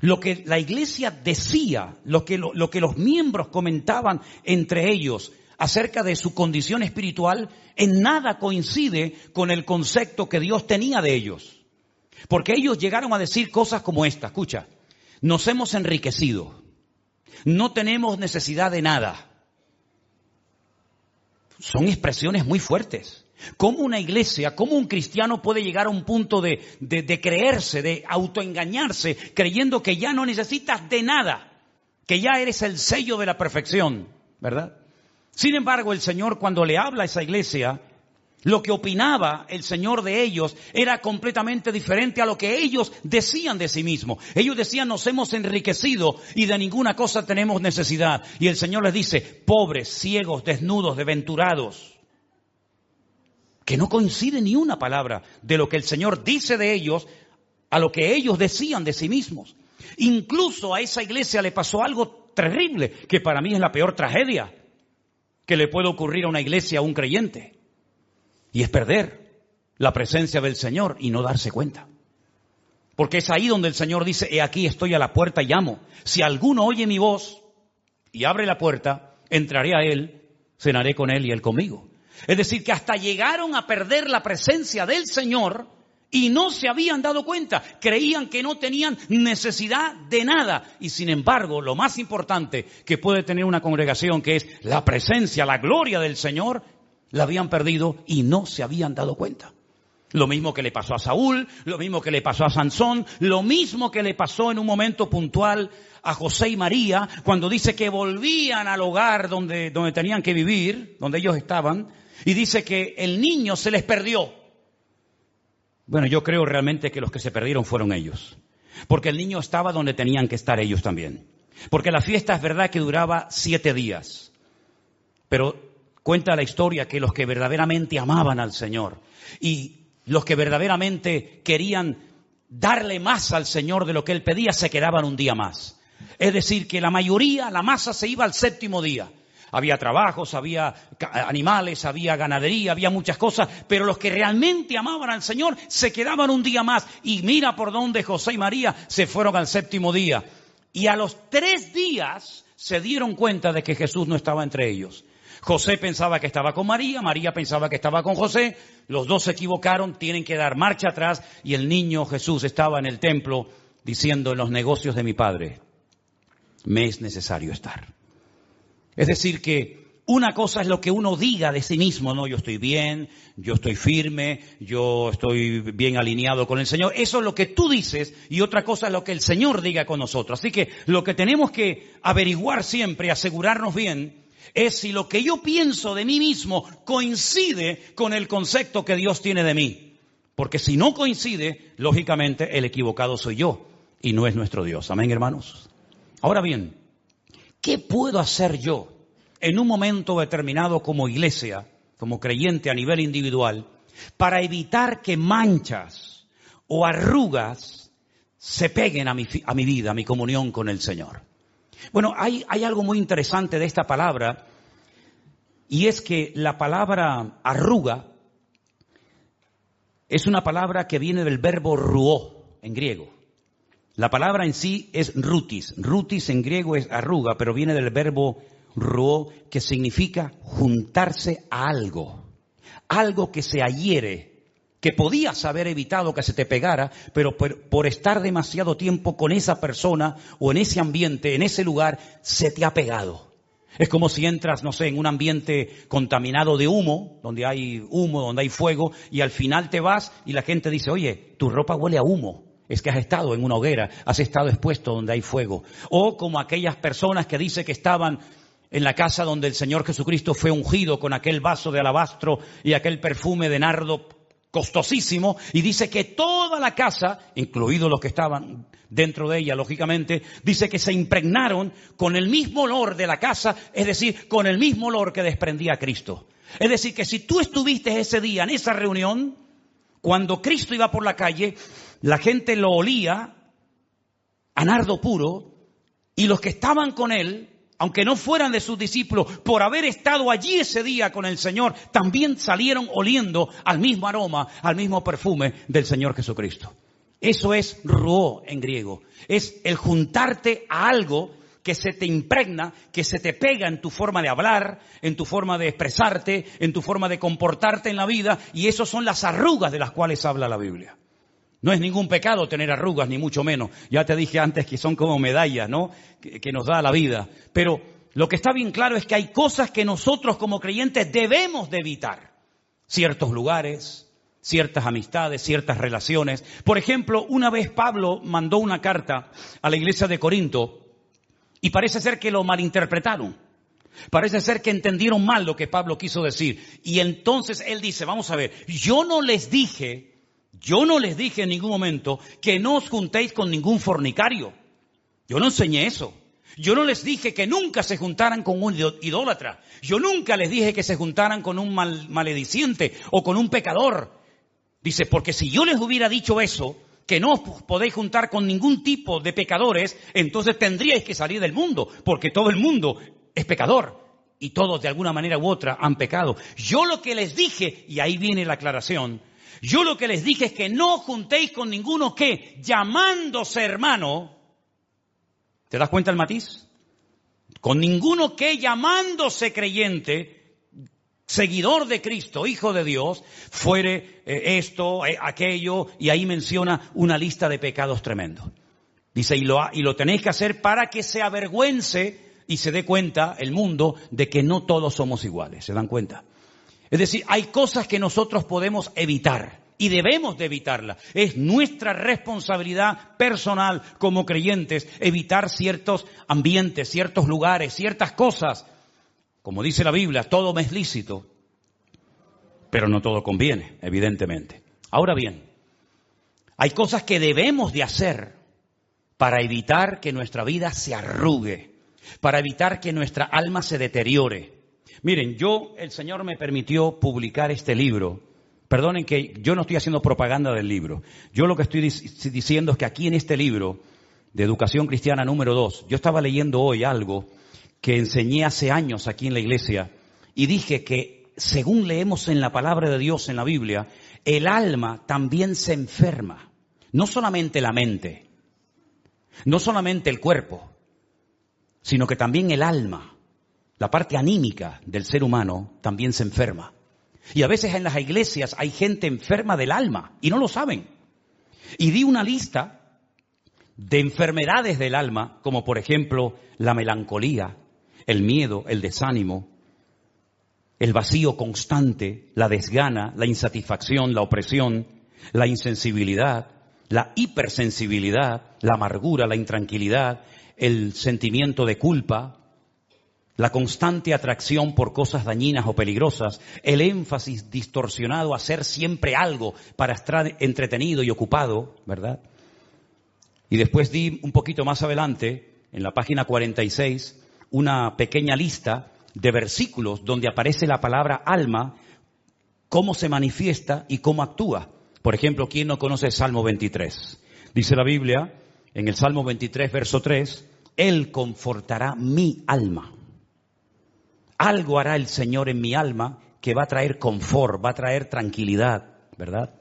lo que la iglesia decía, lo que los miembros comentaban entre ellos acerca de su condición espiritual, en nada coincide con el concepto que Dios tenía de ellos. Porque ellos llegaron a decir cosas como esta, escucha, nos hemos enriquecido, no tenemos necesidad de nada. Son expresiones muy fuertes. ¿Cómo una iglesia, cómo un cristiano puede llegar a un punto de creerse, de autoengañarse, creyendo que ya no necesitas de nada, que ya eres el sello de la perfección, ¿verdad? Sin embargo, el Señor, cuando le habla a esa iglesia, lo que opinaba el Señor de ellos era completamente diferente a lo que ellos decían de sí mismos. Ellos decían, nos hemos enriquecido y de ninguna cosa tenemos necesidad. Y el Señor les dice, pobres, ciegos, desnudos, desventurados. Que no coincide ni una palabra de lo que el Señor dice de ellos a lo que ellos decían de sí mismos. Incluso a esa iglesia le pasó algo terrible, que para mí es la peor tragedia que le puede ocurrir a una iglesia, a un creyente. Y es perder la presencia del Señor y no darse cuenta. Porque es ahí donde el Señor dice, he aquí estoy a la puerta y llamo. Si alguno oye mi voz y abre la puerta, entraré a él, cenaré con él y él conmigo. Es decir, que hasta llegaron a perder la presencia del Señor y no se habían dado cuenta. Creían que no tenían necesidad de nada. Y sin embargo, lo más importante que puede tener una congregación, que es la presencia, la gloria del Señor, la habían perdido y no se habían dado cuenta. Lo mismo que le pasó a Saúl, lo mismo que le pasó a Sansón, lo mismo que le pasó en un momento puntual a José y María, cuando dice que volvían al hogar donde tenían que vivir, donde ellos estaban, y dice que el niño se les perdió. Bueno, yo creo realmente que los que se perdieron fueron ellos, porque el niño estaba donde tenían que estar ellos también. Porque la fiesta es verdad que duraba 7 días, pero cuenta la historia que los que verdaderamente amaban al Señor y los que verdaderamente querían darle más al Señor de lo que Él pedía, se quedaban un día más. Es decir, que la mayoría, la masa se iba al 7º día. Había trabajos, había animales, había ganadería, había muchas cosas, pero los que realmente amaban al Señor se quedaban un día más. Y mira por dónde José y María se fueron al 7º día. Y a los 3 días se dieron cuenta de que Jesús no estaba entre ellos. José pensaba que estaba con María, María pensaba que estaba con José, los dos se equivocaron, tienen que dar marcha atrás y el niño Jesús estaba en el templo diciendo, en los negocios de mi Padre me es necesario estar. Es decir que una cosa es lo que uno diga de sí mismo, no, yo estoy bien, yo estoy firme, yo estoy bien alineado con el Señor. Eso es lo que tú dices y otra cosa es lo que el Señor diga con nosotros. Así que lo que tenemos que averiguar siempre, asegurarnos bien, es si lo que yo pienso de mí mismo coincide con el concepto que Dios tiene de mí. Porque si no coincide, lógicamente el equivocado soy yo y no es nuestro Dios. Amén, hermanos. Ahora bien, ¿qué puedo hacer yo en un momento determinado como iglesia, como creyente a nivel individual, para evitar que manchas o arrugas se peguen a mi vida, a mi comunión con el Señor? Bueno, hay algo muy interesante de esta palabra, y es que la palabra arruga es una palabra que viene del verbo ruó en griego. La palabra en sí es rutis. Rutis en griego es arruga, pero viene del verbo ruó, que significa juntarse a algo. Algo que se adhiere, que podías haber evitado que se te pegara, pero por estar demasiado tiempo con esa persona o en ese ambiente, en ese lugar, se te ha pegado. Es como si entras, no sé, en un ambiente contaminado de humo, donde hay fuego, y al final te vas y la gente dice, oye, tu ropa huele a humo. Es que has estado en una hoguera, has estado expuesto donde hay fuego. O como aquellas personas que dice que estaban en la casa donde el Señor Jesucristo fue ungido con aquel vaso de alabastro y aquel perfume de nardo costosísimo, y dice que toda la casa, incluidos los que estaban dentro de ella, lógicamente, dice que se impregnaron con el mismo olor de la casa, es decir, con el mismo olor que desprendía Cristo. Es decir, que si tú estuviste ese día en esa reunión, cuando Cristo iba por la calle, la gente lo olía a nardo puro, y los que estaban con él, aunque no fueran de sus discípulos, por haber estado allí ese día con el Señor, también salieron oliendo al mismo aroma, al mismo perfume del Señor Jesucristo. Eso es ruó en griego. Es el juntarte a algo que se te impregna, que se te pega en tu forma de hablar, en tu forma de expresarte, en tu forma de comportarte en la vida, y eso son las arrugas de las cuales habla la Biblia. No es ningún pecado tener arrugas, ni mucho menos. Ya te dije antes que son como medallas, ¿no? Que nos da la vida. Pero lo que está bien claro es que hay cosas que nosotros como creyentes debemos de evitar. Ciertos lugares, ciertas amistades, ciertas relaciones. Por ejemplo, una vez Pablo mandó una carta a la iglesia de Corinto y parece ser que lo malinterpretaron. Parece ser que entendieron mal lo que Pablo quiso decir. Y entonces él dice, vamos a ver, yo no les dije en ningún momento que no os juntéis con ningún fornicario. Yo no enseñé eso. Yo no les dije que nunca se juntaran con un idólatra. Yo nunca les dije que se juntaran con un malediciente o con un pecador. Dice, porque si yo les hubiera dicho eso, que no os podéis juntar con ningún tipo de pecadores, entonces tendríais que salir del mundo, porque todo el mundo es pecador. Y todos de alguna manera u otra han pecado. Yo lo que les dije, y ahí viene la aclaración, yo lo que les dije es que no juntéis con ninguno que, llamándose hermano, ¿te das cuenta el matiz? Con ninguno que, llamándose creyente, seguidor de Cristo, hijo de Dios, fuere esto, aquello, y ahí menciona una lista de pecados tremendos. Dice, y lo tenéis que hacer para que se avergüence y se dé cuenta el mundo de que no todos somos iguales. ¿Se dan cuenta? Es decir, hay cosas que nosotros podemos evitar y debemos de evitarlas. Es nuestra responsabilidad personal como creyentes evitar ciertos ambientes, ciertos lugares, ciertas cosas. Como dice la Biblia, todo me es lícito, pero no todo conviene, evidentemente. Ahora bien, hay cosas que debemos de hacer para evitar que nuestra vida se arrugue, para evitar que nuestra alma se deteriore. Miren, el Señor me permitió publicar este libro. Perdonen que yo no estoy haciendo propaganda del libro. Yo lo que estoy diciendo es que aquí en este libro de Educación Cristiana número 2, yo estaba leyendo hoy algo que enseñé hace años aquí en la iglesia y dije que según leemos en la palabra de Dios en la Biblia, el alma también se enferma. No solamente la mente, no solamente el cuerpo, sino que también el alma. La parte anímica del ser humano también se enferma. Y a veces en las iglesias hay gente enferma del alma y no lo saben. Y di una lista de enfermedades del alma, como por ejemplo la melancolía, el miedo, el desánimo, el vacío constante, la desgana, la insatisfacción, la opresión, la insensibilidad, la hipersensibilidad, la amargura, la intranquilidad, el sentimiento de culpa, la constante atracción por cosas dañinas o peligrosas, el énfasis distorsionado a hacer siempre algo para estar entretenido y ocupado, ¿verdad? Y después di un poquito más adelante, en la página 46, una pequeña lista de versículos donde aparece la palabra alma, cómo se manifiesta y cómo actúa. Por ejemplo, ¿quién no conoce el Salmo 23? Dice la Biblia, en el Salmo 23, verso 3, Él confortará mi alma. Algo hará el Señor en mi alma que va a traer confort, va a traer tranquilidad, ¿verdad?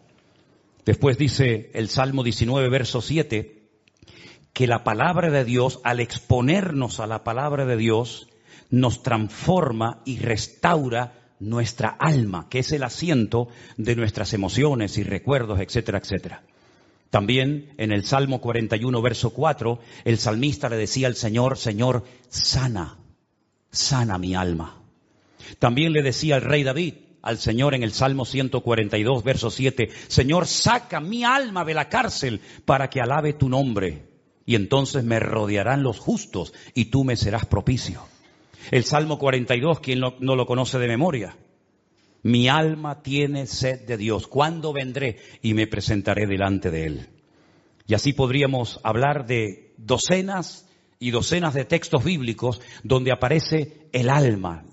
Después dice el Salmo 19, verso 7, que la palabra de Dios, al exponernos a la palabra de Dios, nos transforma y restaura nuestra alma, que es el asiento de nuestras emociones y recuerdos, etcétera, etcétera. También en el Salmo 41, verso 4, el salmista le decía al Señor, Señor, sana mi alma. También le decía el rey David al Señor en el Salmo 142, verso 7, Señor, saca mi alma de la cárcel para que alabe tu nombre, y entonces me rodearán los justos y tú me serás propicio. El Salmo 42, ¿quién no lo conoce de memoria? Mi alma tiene sed de Dios. ¿Cuándo vendré y me presentaré delante de Él? Y así podríamos hablar de docenas y docenas de textos bíblicos donde aparece el alma,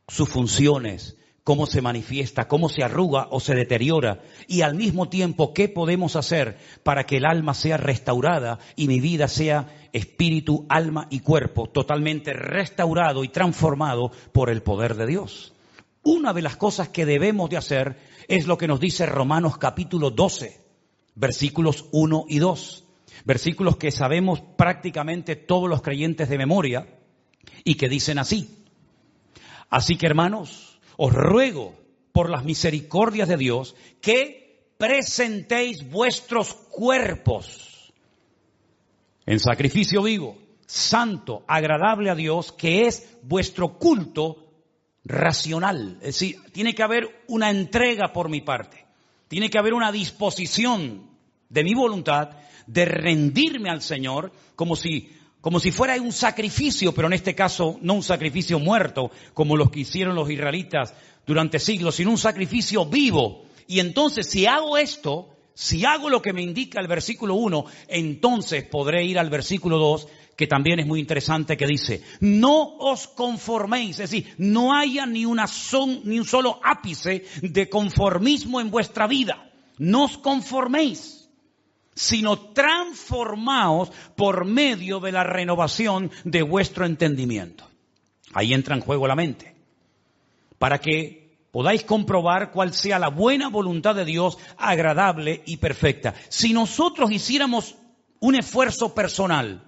sus funciones, cómo se manifiesta, cómo se arruga o se deteriora, y al mismo tiempo qué podemos hacer para que el alma sea restaurada y mi vida sea espíritu, alma y cuerpo totalmente restaurado y transformado por el poder de Dios. Una de las cosas que debemos de hacer es lo que nos dice Romanos capítulo 12, versículos 1 y 2. Versículos que sabemos prácticamente todos los creyentes de memoria y que dicen así. Así que, hermanos, os ruego por las misericordias de Dios que presentéis vuestros cuerpos en sacrificio vivo, santo, agradable a Dios, que es vuestro culto racional. Es decir, tiene que haber una entrega por mi parte. Tiene que haber una disposición de mi voluntad de rendirme al Señor como si fuera un sacrificio, pero en este caso no un sacrificio muerto como los que hicieron los israelitas durante siglos, sino un sacrificio vivo. Y entonces si hago esto, si hago lo que me indica el versículo 1, entonces podré ir al versículo 2, que también es muy interesante, que dice, no os conforméis, es decir, no haya ni un solo ápice de conformismo en vuestra vida. No os conforméis, sino transformaos por medio de la renovación de vuestro entendimiento. Ahí entra en juego la mente, para que podáis comprobar cuál sea la buena voluntad de Dios, agradable y perfecta. Si nosotros hiciéramos un esfuerzo personal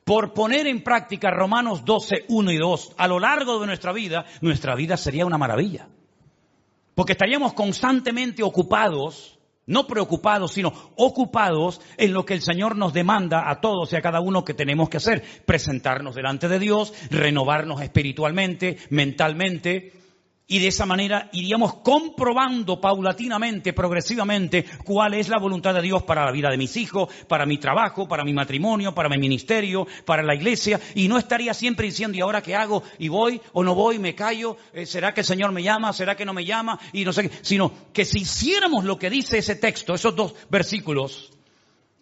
por poner en práctica Romanos 12, 1 y 2 a lo largo de nuestra vida sería una maravilla. Porque estaríamos constantemente ocupados, no preocupados, sino ocupados en lo que el Señor nos demanda a todos y a cada uno que tenemos que hacer. Presentarnos delante de Dios, renovarnos espiritualmente, mentalmente. Y de esa manera iríamos comprobando paulatinamente, progresivamente, cuál es la voluntad de Dios para la vida de mis hijos, para mi trabajo, para mi matrimonio, para mi ministerio, para la iglesia. Y no estaría siempre diciendo, ¿y ahora qué hago? ¿Y voy o no voy? ¿Me callo? ¿Será que el Señor me llama? ¿Será que no me llama? Y no sé qué. Sino que si hiciéramos lo que dice ese texto, esos dos versículos,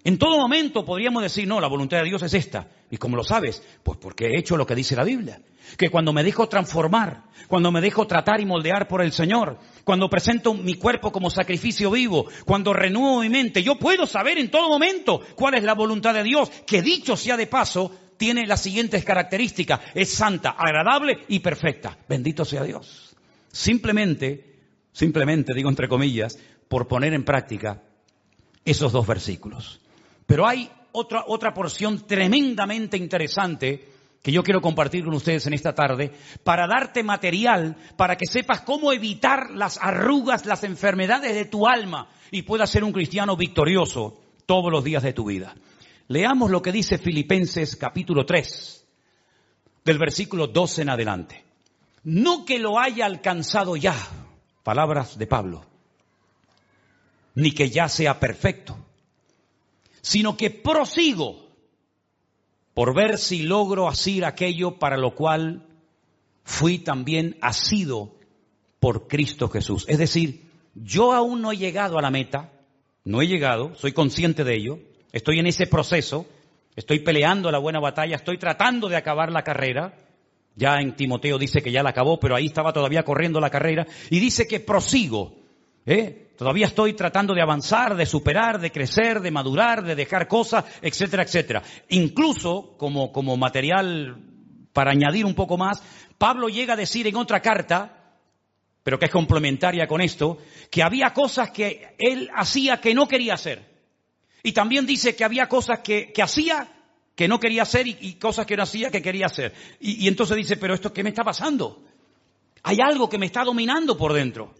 en todo momento podríamos decir, no, la voluntad de Dios es esta. ¿Y cómo lo sabes? Pues porque he hecho lo que dice la Biblia. Que cuando me dejo transformar, cuando me dejo tratar y moldear por el Señor, cuando presento mi cuerpo como sacrificio vivo, cuando renuevo mi mente, yo puedo saber en todo momento cuál es la voluntad de Dios, que dicho sea de paso, tiene las siguientes características. Es santa, agradable y perfecta. Bendito sea Dios. Simplemente, digo entre comillas, por poner en práctica esos dos versículos. Pero hay otra porción tremendamente interesante que yo quiero compartir con ustedes en esta tarde para darte material para que sepas cómo evitar las arrugas, las enfermedades de tu alma y puedas ser un cristiano victorioso todos los días de tu vida. Leamos lo que dice Filipenses capítulo 3, del versículo 12 en adelante. No que lo haya alcanzado ya, palabras de Pablo, ni que ya sea perfecto, sino que prosigo por ver si logro asir aquello para lo cual fui también asido por Cristo Jesús. Es decir, yo aún no he llegado a la meta, no he llegado, soy consciente de ello, estoy en ese proceso, estoy peleando la buena batalla, estoy tratando de acabar la carrera. Ya en Timoteo dice que ya la acabó, pero ahí estaba todavía corriendo la carrera, y dice que prosigo. Todavía estoy tratando de avanzar, de superar, de crecer, de madurar, de dejar cosas, etcétera, etcétera. Incluso, como material para añadir un poco más, Pablo llega a decir en otra carta, pero que es complementaria con esto, que había cosas que él hacía que no quería hacer. Y también dice que había cosas que hacía que no quería hacer y cosas que no hacía que quería hacer. Y entonces dice, pero esto, ¿qué me está pasando? Hay algo que me está dominando por dentro.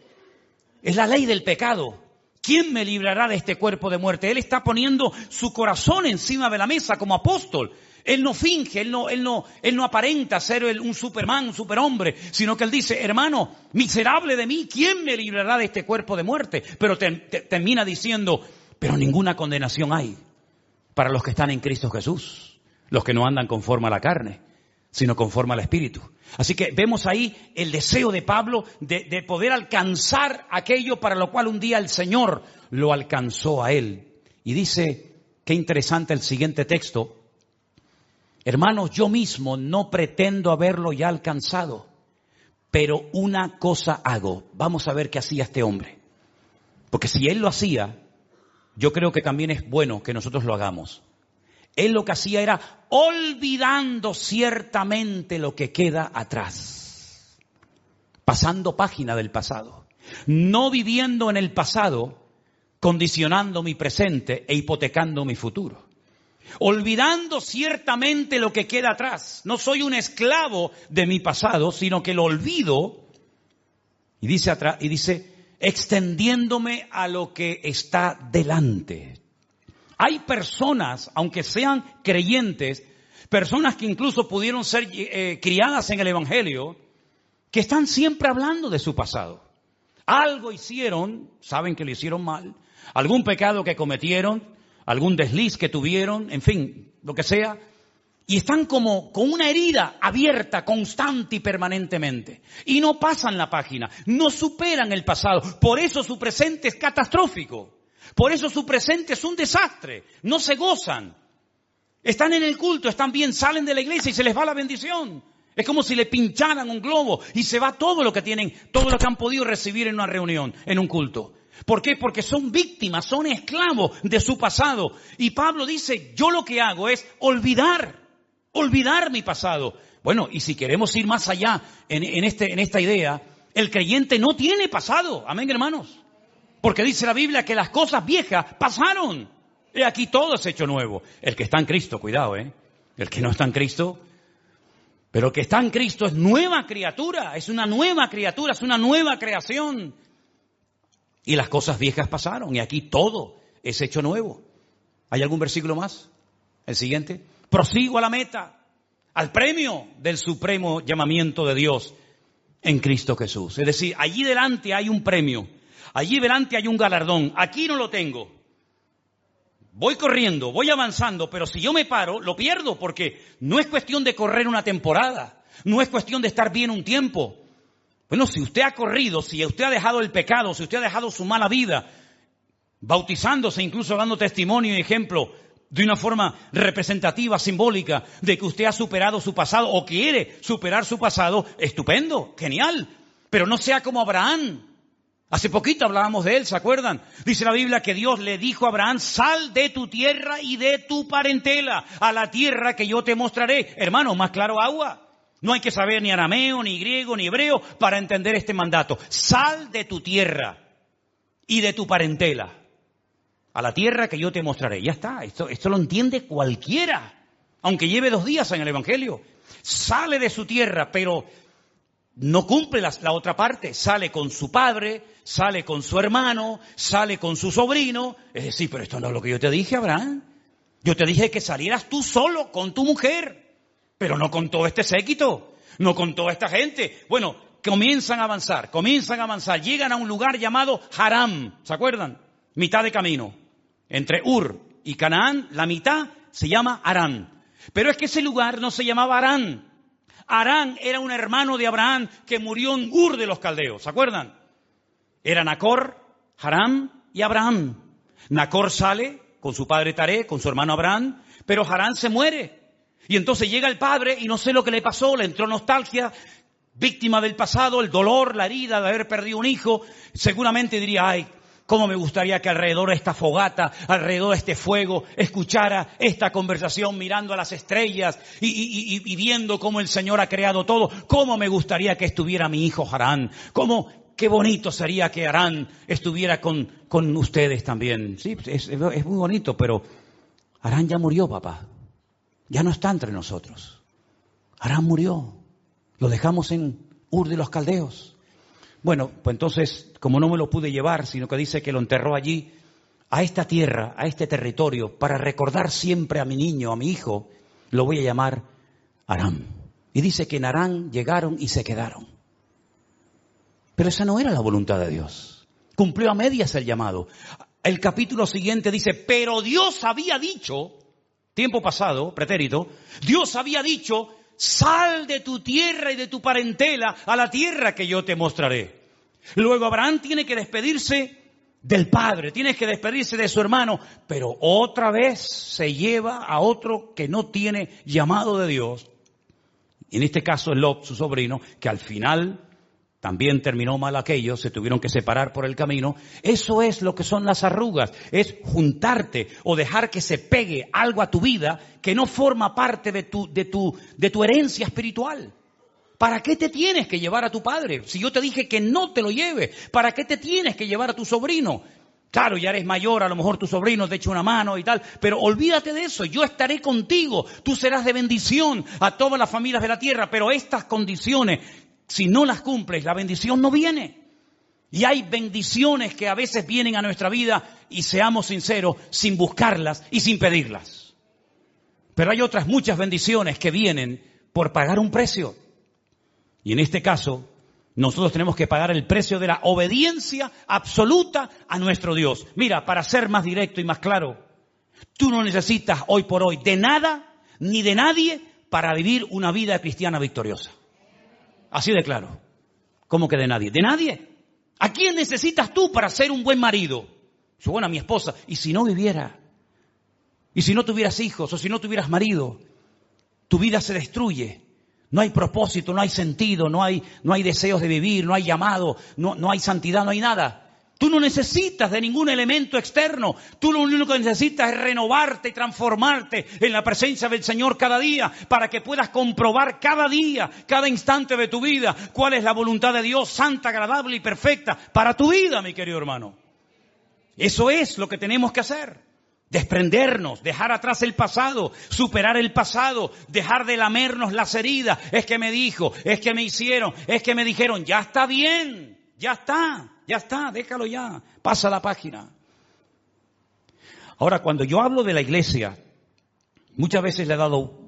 Es la ley del pecado. ¿Quién me librará de este cuerpo de muerte? Él está poniendo su corazón encima de la mesa como apóstol. Él no finge, él no aparenta ser un Superman, un superhombre, sino que él dice, hermano, miserable de mí, ¿quién me librará de este cuerpo de muerte? Pero termina diciendo, pero ninguna condenación hay para los que están en Cristo Jesús, los que no andan conforme a la carne, sino conforme al Espíritu. Así que vemos ahí el deseo de Pablo de poder alcanzar aquello para lo cual un día el Señor lo alcanzó a él. Y dice, qué interesante el siguiente texto: hermanos, yo mismo no pretendo haberlo ya alcanzado, pero una cosa hago. Vamos a ver qué hacía este hombre. Porque si él lo hacía, yo creo que también es bueno que nosotros lo hagamos. Él lo que hacía era olvidando ciertamente lo que queda atrás. Pasando página del pasado. No viviendo en el pasado, condicionando mi presente e hipotecando mi futuro. Olvidando ciertamente lo que queda atrás. No soy un esclavo de mi pasado, sino que lo olvido. Y dice, extendiéndome a lo que está delante. Hay personas, aunque sean creyentes, personas que incluso pudieron ser criadas en el Evangelio, que están siempre hablando de su pasado. Algo hicieron, saben que lo hicieron mal, algún pecado que cometieron, algún desliz que tuvieron, en fin, lo que sea, y están como con una herida abierta constante y permanentemente. Y no pasan la página, no superan el pasado. Por eso su presente es catastrófico. Por eso su presente es un desastre. No se gozan. Están en el culto, están bien, salen de la iglesia y se les va la bendición. Es como si le pincharan un globo y se va todo lo que tienen, todo lo que han podido recibir en una reunión, en un culto. ¿Por qué? Porque son víctimas, son esclavos de su pasado. Y Pablo dice, yo lo que hago es olvidar mi pasado. Bueno, y si queremos ir más allá en esta idea, el creyente no tiene pasado. Amén, hermanos. Porque dice la Biblia que las cosas viejas pasaron. Y aquí todo es hecho nuevo. El que está en Cristo, cuidado, El que no está en Cristo. Pero el que está en Cristo es nueva criatura. Es una nueva criatura, es una nueva creación. Y las cosas viejas pasaron. Y aquí todo es hecho nuevo. ¿Hay algún versículo más? El siguiente. Prosigo a la meta, al premio del supremo llamamiento de Dios en Cristo Jesús. Es decir, allí delante hay un premio. Allí delante hay un galardón. Aquí no lo tengo. Voy corriendo, voy avanzando, pero si yo me paro, lo pierdo, porque no es cuestión de correr una temporada. No es cuestión de estar bien un tiempo. Bueno, si usted ha corrido, si usted ha dejado el pecado, si usted ha dejado su mala vida, bautizándose, incluso dando testimonio y ejemplo, de una forma representativa, simbólica, de que usted ha superado su pasado o quiere superar su pasado, estupendo, genial. Pero no sea como Abraham. Hace poquito hablábamos de él, ¿se acuerdan? Dice la Biblia que Dios le dijo a Abraham, sal de tu tierra y de tu parentela a la tierra que yo te mostraré. Hermano, más claro agua. No hay que saber ni arameo, ni griego, ni hebreo para entender este mandato. Sal de tu tierra y de tu parentela a la tierra que yo te mostraré. Ya está, esto lo entiende cualquiera, aunque lleve 2 días en el Evangelio. Sale de su tierra, pero no cumple la otra parte. Sale con su padre, sale con su hermano, sale con su sobrino. Es decir, pero esto no es lo que yo te dije, Abraham. Yo te dije que salieras tú solo con tu mujer, pero no con todo este séquito, no con toda esta gente. Bueno, comienzan a avanzar, llegan a un lugar llamado Harán, ¿se acuerdan? Mitad de camino. Entre Ur y Canaán, la mitad se llama Harán. Pero es que ese lugar no se llamaba Harán. Harán era un hermano de Abraham que murió en Ur de los Caldeos, ¿se acuerdan? Era Nacor, Harán y Abraham. Nacor sale con su padre Taré, con su hermano Abraham, pero Harán se muere. Y entonces llega el padre y no sé lo que le pasó, le entró nostalgia, víctima del pasado, el dolor, la herida de haber perdido un hijo. Seguramente diría, ay, cómo me gustaría que alrededor de esta fogata, alrededor de este fuego, escuchara esta conversación mirando a las estrellas y viendo cómo el Señor ha creado todo. Cómo me gustaría que estuviera mi hijo Harán. Qué bonito sería que Harán estuviera con ustedes también. Sí, es muy bonito, pero Harán ya murió, papá. Ya no está entre nosotros. Harán murió. Lo dejamos en Ur de los Caldeos. Bueno, pues entonces, como no me lo pude llevar, sino que dice que lo enterró allí, a esta tierra, a este territorio, para recordar siempre a mi niño, a mi hijo, lo voy a llamar Harán. Y dice que en Harán llegaron y se quedaron. Pero esa no era la voluntad de Dios. Cumplió a medias el llamado. El capítulo siguiente dice, pero Dios había dicho, tiempo pasado, pretérito, Dios había dicho, sal de tu tierra y de tu parentela a la tierra que yo te mostraré. Luego Abraham tiene que despedirse del padre, tiene que despedirse de su hermano, pero otra vez se lleva a otro que no tiene llamado de Dios. En este caso es Lot, su sobrino, que al final también terminó mal aquello, se tuvieron que separar por el camino. Eso es lo que son las arrugas, es juntarte o dejar que se pegue algo a tu vida que no forma parte de tu herencia espiritual. ¿Para qué te tienes que llevar a tu padre? Si yo te dije que no te lo lleves, ¿para qué te tienes que llevar a tu sobrino? Claro, ya eres mayor, a lo mejor tu sobrino te echa una mano y tal, pero olvídate de eso, yo estaré contigo, tú serás de bendición a todas las familias de la tierra, pero estas condiciones, si no las cumples, la bendición no viene. Y hay bendiciones que a veces vienen a nuestra vida, y seamos sinceros, sin buscarlas y sin pedirlas. Pero hay otras muchas bendiciones que vienen por pagar un precio. Y en este caso, nosotros tenemos que pagar el precio de la obediencia absoluta a nuestro Dios. Mira, para ser más directo y más claro, tú no necesitas hoy por hoy de nada ni de nadie para vivir una vida cristiana victoriosa. Así de claro. ¿Cómo que de nadie? De nadie. ¿A quién necesitas tú para ser un buen marido? Bueno, a mi esposa. ¿Y si no viviera? ¿Y si no tuvieras hijos o si no tuvieras marido? Tu vida se destruye. No hay propósito, no hay sentido, no hay deseos de vivir, no hay llamado, no hay santidad, no hay nada. Tú no necesitas de ningún elemento externo. Tú lo único que necesitas es renovarte y transformarte en la presencia del Señor cada día para que puedas comprobar cada día, cada instante de tu vida cuál es la voluntad de Dios santa, agradable y perfecta para tu vida, mi querido hermano. Eso es lo que tenemos que hacer. Desprendernos, dejar atrás el pasado, superar el pasado, dejar de lamernos las heridas. Es que me dijo, es que me hicieron, es que me dijeron, ya está bien, ya está, déjalo ya, pasa la página. Ahora, cuando yo hablo de la iglesia, muchas veces le he dado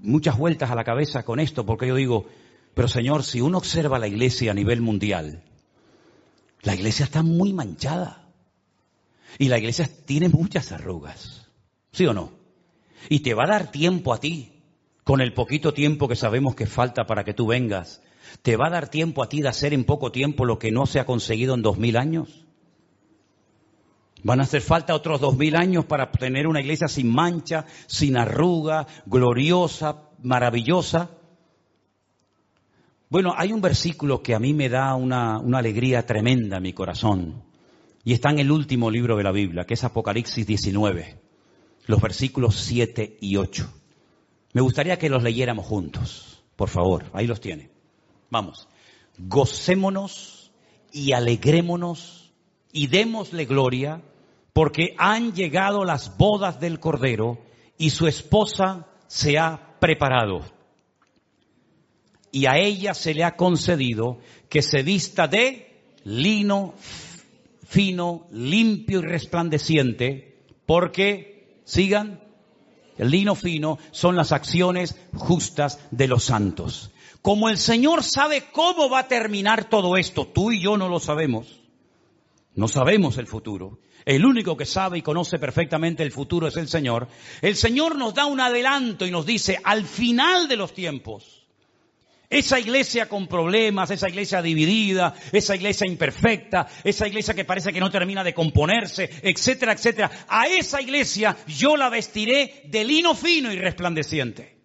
muchas vueltas a la cabeza con esto, porque yo digo, pero Señor, si uno observa la iglesia a nivel mundial, la iglesia está muy manchada. Y la iglesia tiene muchas arrugas, ¿sí o no? Y te va a dar tiempo a ti, con el poquito tiempo que sabemos que falta para que tú vengas, ¿te va a dar tiempo a ti de hacer en poco tiempo lo que no se ha conseguido en 2000 años? ¿Van a hacer falta otros 2000 años para tener una iglesia sin mancha, sin arruga, gloriosa, maravillosa? Bueno, hay un versículo que a mí me da una alegría tremenda en mi corazón. Y está en el último libro de la Biblia, que es Apocalipsis 19, los versículos 7 y 8. Me gustaría que los leyéramos juntos, por favor, ahí los tiene. Vamos, gocémonos y alegrémonos y démosle gloria, porque han llegado las bodas del Cordero y su esposa se ha preparado. Y a ella se le ha concedido que se vista de lino fino, limpio y resplandeciente, porque, sigan, el lino fino son las acciones justas de los santos. Como el Señor sabe cómo va a terminar todo esto, tú y yo no lo sabemos. No sabemos el futuro. El único que sabe y conoce perfectamente el futuro es el Señor. El Señor nos da un adelanto y nos dice, al final de los tiempos, esa iglesia con problemas, esa iglesia dividida, esa iglesia imperfecta, esa iglesia que parece que no termina de componerse, etcétera, etcétera. A esa iglesia yo la vestiré de lino fino y resplandeciente.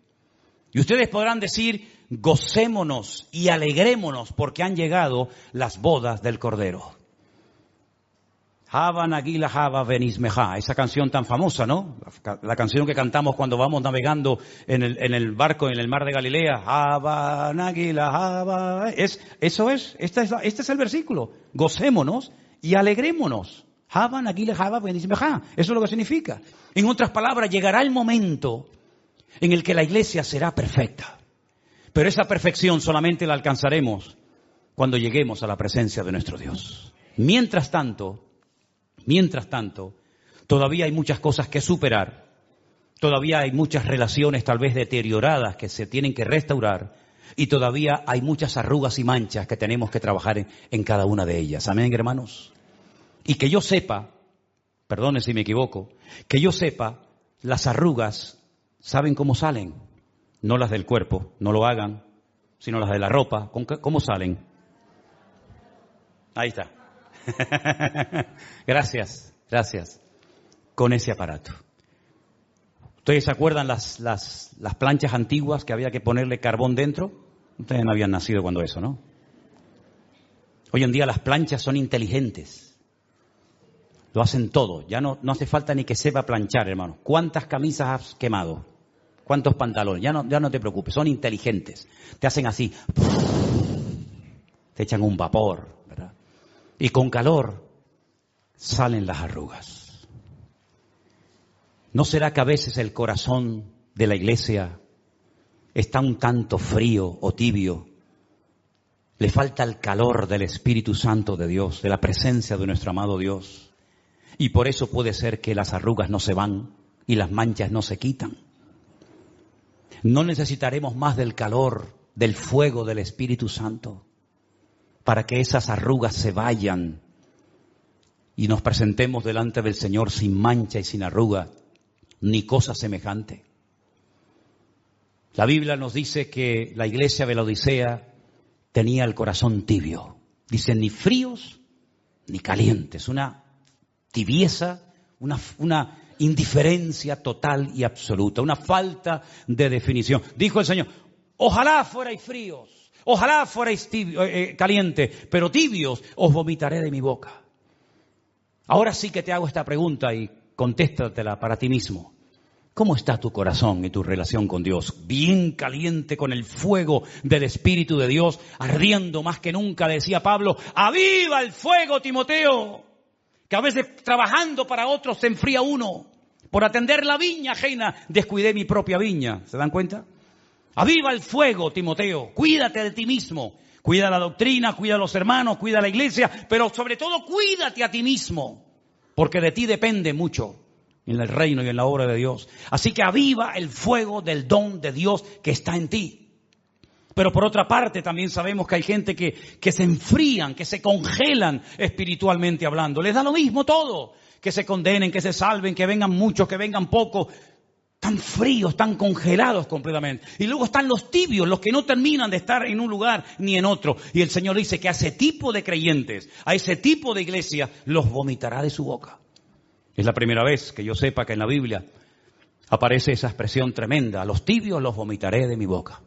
Y ustedes podrán decir, gocémonos y alegrémonos porque han llegado las bodas del Cordero. Hava Nagila Hava Benismeja, esa canción tan famosa, ¿no? La canción que cantamos cuando vamos navegando en el barco en el mar de Galilea. Hava Nagila Hava. Este es el versículo. Gocémonos y alegrémonos. Hava Nagila Hava Benismeja. Eso es lo que significa. En otras palabras, llegará el momento en el que la iglesia será perfecta. Pero esa perfección solamente la alcanzaremos cuando lleguemos a la presencia de nuestro Dios. Mientras tanto, todavía hay muchas cosas que superar, todavía hay muchas relaciones tal vez deterioradas que se tienen que restaurar y todavía hay muchas arrugas y manchas que tenemos que trabajar en cada una de ellas. Amén, hermanos. Y que yo sepa, perdone si me equivoco, que yo sepa, las arrugas, ¿saben cómo salen? no las del cuerpo, no lo hagan, sino las de la ropa. ¿Cómo salen? Ahí está. Gracias. Con ese aparato. ¿Ustedes se acuerdan las planchas antiguas que había que ponerle carbón dentro? Ustedes no habían nacido cuando eso, ¿no? Hoy en día las planchas son inteligentes. Lo hacen todo. Ya no hace falta ni que sepa planchar, hermano. ¿Cuántas camisas has quemado? ¿Cuántos pantalones? Ya no te preocupes, son inteligentes. Te hacen así. Te echan un vapor, ¿verdad? Y con calor salen las arrugas. ¿No será que a veces el corazón de la iglesia está un tanto frío o tibio? Le falta el calor del Espíritu Santo de Dios, de la presencia de nuestro amado Dios. Y por eso puede ser que las arrugas no se van y las manchas no se quitan. No necesitaremos más del calor, del fuego del Espíritu Santo para que esas arrugas se vayan y nos presentemos delante del Señor sin mancha y sin arruga, ni cosa semejante. La Biblia nos dice que la iglesia de la Odisea tenía el corazón tibio. Dice, ni fríos ni calientes, una tibieza, una indiferencia total y absoluta, una falta de definición. Dijo el Señor, ojalá fuerais fríos, ojalá fuerais calientes, pero tibios os vomitaré de mi boca. Ahora sí que te hago esta pregunta y contéstatela para ti mismo. ¿Cómo está tu corazón y tu relación con Dios? Bien caliente con el fuego del Espíritu de Dios, ardiendo más que nunca, decía Pablo, ¡aviva el fuego, Timoteo! Que a veces trabajando para otros se enfría uno. Por atender la viña ajena, descuidé mi propia viña. ¿Se dan cuenta? ¡Aviva el fuego, Timoteo! Cuídate de ti mismo. Cuida la doctrina, cuida a los hermanos, cuida a la iglesia, pero sobre todo cuídate a ti mismo. Porque de ti depende mucho en el reino y en la obra de Dios. Así que aviva el fuego del don de Dios que está en ti. Pero por otra parte también sabemos que hay gente que se enfrían, que se congelan espiritualmente hablando. Les da lo mismo todo. Que se condenen, que se salven, que vengan muchos, que vengan pocos. Tan fríos, tan congelados completamente. Y luego están los tibios, los que no terminan de estar en un lugar ni en otro. Y el Señor dice que a ese tipo de creyentes, a ese tipo de iglesia, los vomitará de su boca. Es la primera vez que yo sepa que en la Biblia aparece esa expresión tremenda. A los tibios los vomitaré de mi boca.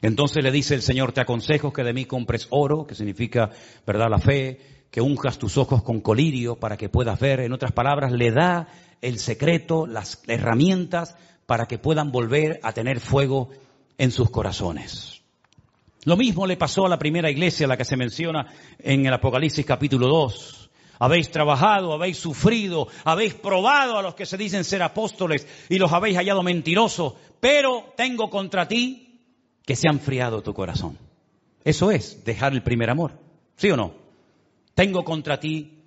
Entonces le dice el Señor, te aconsejo que de mí compres oro, que significa, ¿verdad?, la fe, que unjas tus ojos con colirio para que puedas ver. En otras palabras, le da el secreto, las herramientas para que puedan volver a tener fuego en sus corazones. Lo mismo le pasó a la primera iglesia, la que se menciona en el Apocalipsis capítulo 2. Habéis trabajado, habéis sufrido, habéis probado a los que se dicen ser apóstoles y los habéis hallado mentirosos, pero tengo contra ti que se ha enfriado tu corazón. Eso es dejar el primer amor, ¿sí o no? Tengo contra ti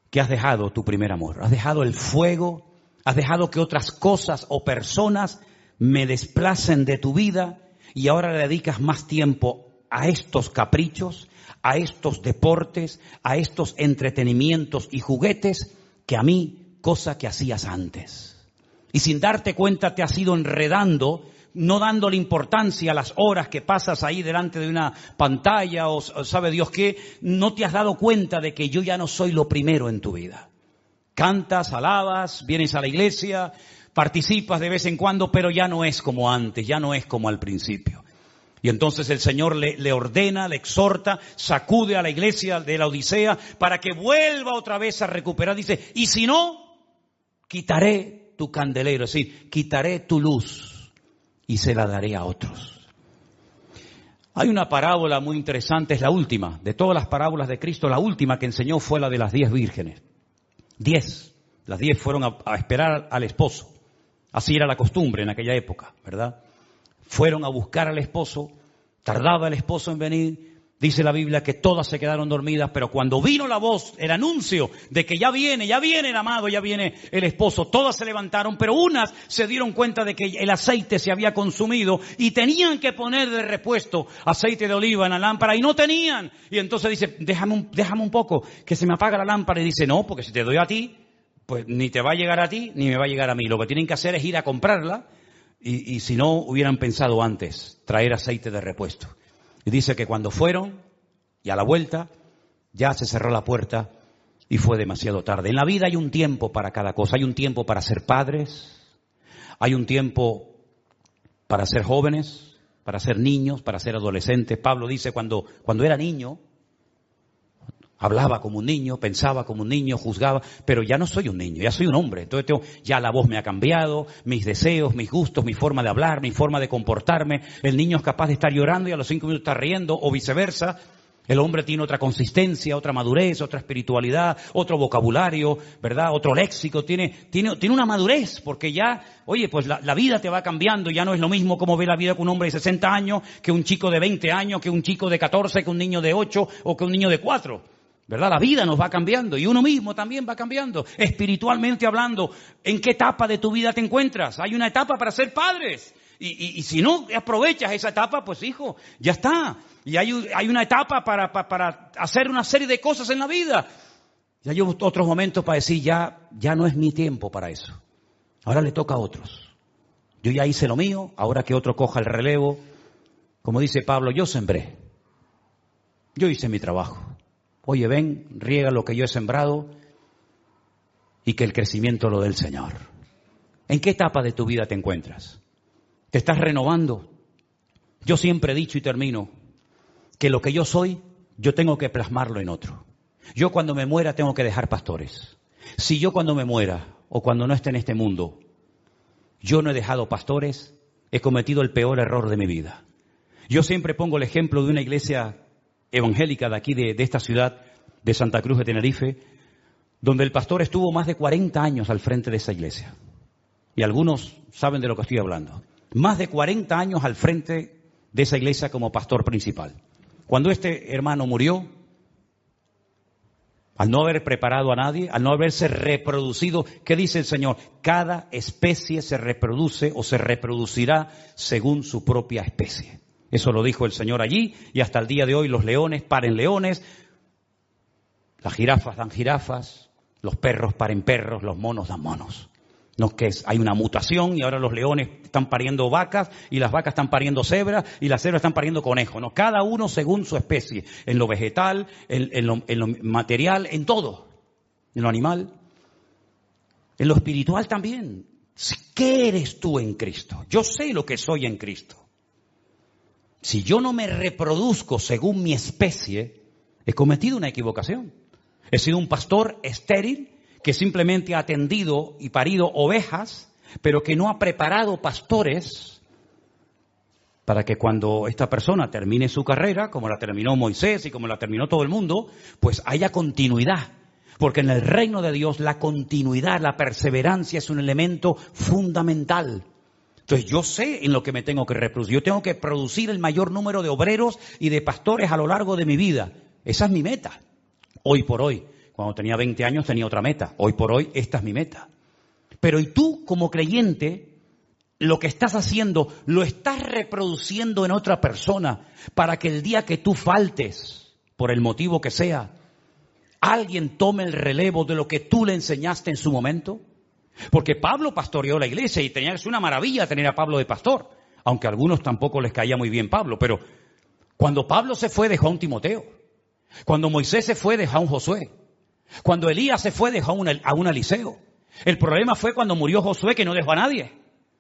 que has dejado tu primer amor, has dejado el fuego, has dejado que otras cosas o personas me desplacen de tu vida y ahora le dedicas más tiempo a estos caprichos, a estos deportes, a estos entretenimientos y juguetes que a mí, cosa que hacías antes. Y sin darte cuenta te has ido enredando, no dándole importancia a las horas que pasas ahí delante de una pantalla o sabe Dios qué, no te has dado cuenta de que yo ya no soy lo primero en tu vida. Cantas, alabas, vienes a la iglesia, participas de vez en cuando, pero ya no es como antes, ya no es como al principio. Y entonces el Señor le ordena, le exhorta, sacude a la iglesia de la Odisea para que vuelva otra vez a recuperar. Dice, y si no, quitaré tu candelero, es decir, quitaré tu luz y se la daré a otros. Hay una parábola muy interesante, es la última, de todas las parábolas de Cristo, la última que enseñó fue la de las 10 vírgenes. 10, las 10 fueron a esperar al esposo. Así era la costumbre en aquella época, ¿verdad? Fueron a buscar al esposo, tardaba el esposo en venir, dice la Biblia que todas se quedaron dormidas, pero cuando vino la voz, el anuncio de que ya viene el amado, ya viene el esposo, todas se levantaron, pero unas se dieron cuenta de que el aceite se había consumido y tenían que poner de repuesto aceite de oliva en la lámpara y no tenían. Y entonces dice, déjame un poco, que se me apaga la lámpara. Y dice, no, porque si te doy a ti, pues ni te va a llegar a ti, ni me va a llegar a mí. Lo que tienen que hacer es ir a comprarla y si no hubieran pensado antes traer aceite de repuesto. Y dice que cuando fueron y a la vuelta ya se cerró la puerta y fue demasiado tarde. En la vida hay un tiempo para cada cosa. Hay un tiempo para ser padres, hay un tiempo para ser jóvenes, para ser niños, para ser adolescentes. Pablo dice cuando era niño, hablaba como un niño, pensaba como un niño, juzgaba, pero ya no soy un niño, ya soy un hombre. Entonces ya la voz me ha cambiado, mis deseos, mis gustos, mi forma de hablar, mi forma de comportarme. El niño es capaz de estar llorando y a los 5 minutos está riendo, o viceversa. El hombre tiene otra consistencia, otra madurez, otra espiritualidad, otro vocabulario, ¿verdad? Otro léxico, tiene una madurez, porque ya, oye, pues la vida te va cambiando, ya no es lo mismo como ve la vida con un hombre de 60 años, que un chico de 20 años, que un chico de 14, que un niño de 8 o que un niño de 4. ¿Verdad? La vida nos va cambiando y uno mismo también va cambiando. Espiritualmente hablando, ¿en qué etapa de tu vida te encuentras? Hay una etapa para ser padres. Y si no aprovechas esa etapa, pues hijo, ya está. Y hay una etapa para hacer una serie de cosas en la vida. Y hay otros momentos para decir, ya no es mi tiempo para eso. Ahora le toca a otros. Yo ya hice lo mío, ahora que otro coja el relevo. Como dice Pablo, yo sembré. Yo hice mi trabajo. Oye, ven, riega lo que yo he sembrado y que el crecimiento lo dé el Señor. ¿En qué etapa de tu vida te encuentras? ¿Te estás renovando? Yo siempre he dicho y termino que lo que yo soy, yo tengo que plasmarlo en otro. Yo cuando me muera tengo que dejar pastores. Si yo cuando me muera o cuando no esté en este mundo, yo no he dejado pastores, he cometido el peor error de mi vida. Yo siempre pongo el ejemplo de una iglesia evangélica de aquí, de esta ciudad de Santa Cruz de Tenerife, donde el pastor estuvo más de 40 años al frente de esa iglesia. Y algunos saben de lo que estoy hablando. Más de 40 años al frente de esa iglesia como pastor principal. Cuando este hermano murió, al no haber preparado a nadie, al no haberse reproducido, ¿qué dice el Señor? Cada especie se reproduce o se reproducirá según su propia especie. Eso lo dijo el Señor allí, y hasta el día de hoy los leones paren leones, las jirafas dan jirafas, los perros paren perros, los monos dan monos. No es que hay una mutación y ahora los leones están pariendo vacas y las vacas están pariendo cebras y las cebras están pariendo conejos. No, cada uno según su especie, en lo vegetal, en lo material, en todo, en lo animal, en lo espiritual también. ¿Qué eres tú en Cristo? Yo sé lo que soy en Cristo. Si yo no me reproduzco según mi especie, he cometido una equivocación. He sido un pastor estéril que simplemente ha atendido y parido ovejas, pero que no ha preparado pastores para que cuando esta persona termine su carrera, como la terminó Moisés y como la terminó todo el mundo, pues haya continuidad. Porque en el reino de Dios la continuidad, la perseverancia es un elemento fundamental. Entonces yo sé en lo que me tengo que reproducir. Yo tengo que producir el mayor número de obreros y de pastores a lo largo de mi vida. Esa es mi meta. Hoy por hoy. Cuando tenía 20 años tenía otra meta. Hoy por hoy esta es mi meta. Pero y tú como creyente, lo que estás haciendo, lo estás reproduciendo en otra persona para que el día que tú faltes, por el motivo que sea, alguien tome el relevo de lo que tú le enseñaste en su momento. Porque Pablo pastoreó la iglesia y es una maravilla tener a Pablo de pastor, aunque a algunos tampoco les caía muy bien Pablo. Pero cuando Pablo se fue dejó a un Timoteo, cuando Moisés se fue dejó a un Josué, cuando Elías se fue dejó a un Eliseo. El problema fue cuando murió Josué, que no dejó a nadie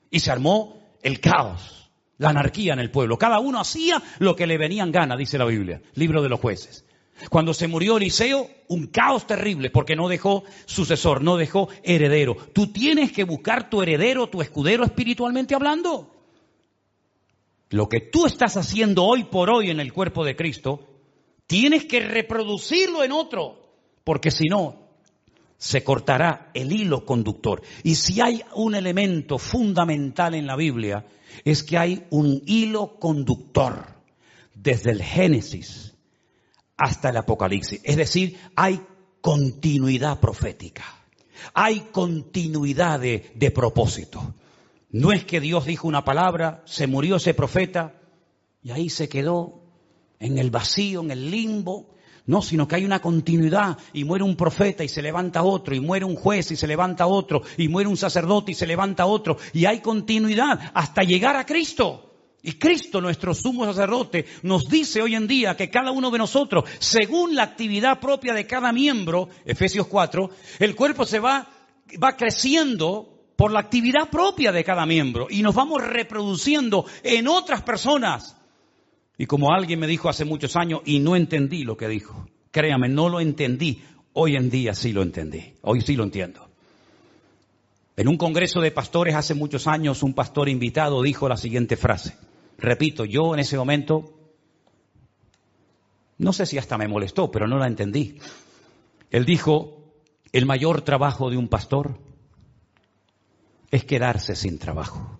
y se armó el caos, la anarquía en el pueblo. Cada uno hacía lo que le venía en gana, dice la Biblia, libro de los Jueces. Cuando se murió Eliseo, un caos terrible porque no dejó sucesor, no dejó heredero. Tú tienes que buscar tu heredero, tu escudero espiritualmente hablando. Lo que tú estás haciendo hoy por hoy en el cuerpo de Cristo, tienes que reproducirlo en otro, porque si no, se cortará el hilo conductor. Y si hay un elemento fundamental en la Biblia, es que hay un hilo conductor desde el Génesis hasta el Apocalipsis. Es decir, hay continuidad profética. Hay continuidad de propósito. No es que Dios dijo una palabra, se murió ese profeta y ahí se quedó en el vacío, en el limbo. No, sino que hay una continuidad y muere un profeta y se levanta otro, y muere un juez y se levanta otro, y muere un sacerdote y se levanta otro, y hay continuidad hasta llegar a Cristo. Y Cristo, nuestro sumo sacerdote, nos dice hoy en día que cada uno de nosotros, según la actividad propia de cada miembro, Efesios 4, el cuerpo se va creciendo por la actividad propia de cada miembro y nos vamos reproduciendo en otras personas. Y como alguien me dijo hace muchos años y no entendí lo que dijo, créame, no lo entendí, hoy en día sí lo entendí, hoy sí lo entiendo. En un congreso de pastores hace muchos años, un pastor invitado dijo la siguiente frase. Repito, yo en ese momento, no sé si hasta me molestó, pero no la entendí. Él dijo, el mayor trabajo de un pastor es quedarse sin trabajo.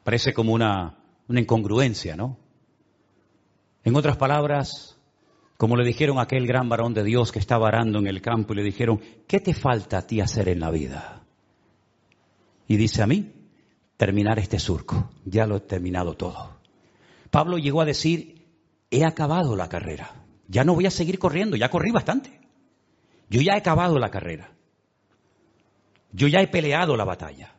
Parece como una incongruencia, ¿no? En otras palabras, como le dijeron a aquel gran varón de Dios que estaba arando en el campo y le dijeron, ¿qué te falta a ti hacer en la vida? Y dice a mí, terminar este surco, ya lo he terminado todo. Pablo llegó a decir, he acabado la carrera, ya no voy a seguir corriendo, ya corrí bastante. Yo ya he acabado la carrera, yo ya he peleado la batalla.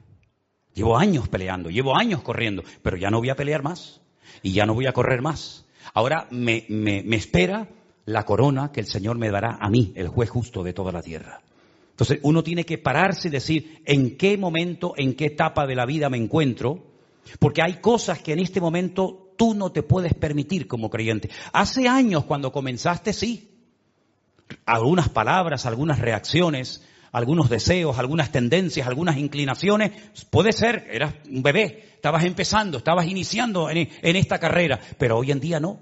Llevo años peleando, llevo años corriendo, pero ya no voy a pelear más y ya no voy a correr más. Ahora me espera la corona que el Señor me dará a mí, el juez justo de toda la tierra. Entonces uno tiene que pararse y decir en qué momento, en qué etapa de la vida me encuentro, porque hay cosas que en este momento tú no te puedes permitir como creyente. Hace años cuando comenzaste, sí, algunas palabras, algunas reacciones, algunos deseos, algunas tendencias, algunas inclinaciones, puede ser, eras un bebé, estabas empezando, estabas iniciando en esta carrera, pero hoy en día no.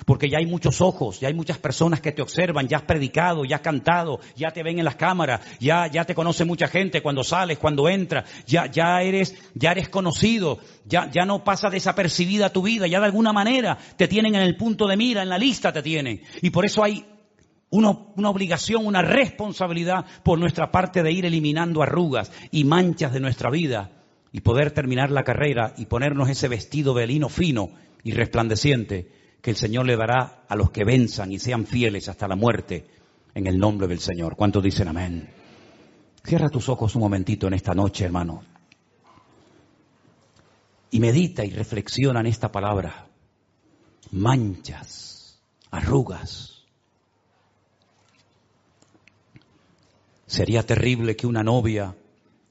Porque ya hay muchos ojos, ya hay muchas personas que te observan, ya has predicado, ya has cantado, ya te ven en las cámaras, ya te conoce mucha gente cuando sales, cuando entras, ya eres conocido, ya no pasa desapercibida tu vida, ya de alguna manera te tienen en el punto de mira, en la lista te tienen. Y por eso hay una obligación, una responsabilidad por nuestra parte de ir eliminando arrugas y manchas de nuestra vida y poder terminar la carrera y ponernos ese vestido de lino fino y resplandeciente que el Señor le dará a los que venzan y sean fieles hasta la muerte en el nombre del Señor. ¿Cuántos dicen amén? Cierra tus ojos un momentito en esta noche, hermano, y medita y reflexiona en esta palabra. Manchas, arrugas. Sería terrible que una novia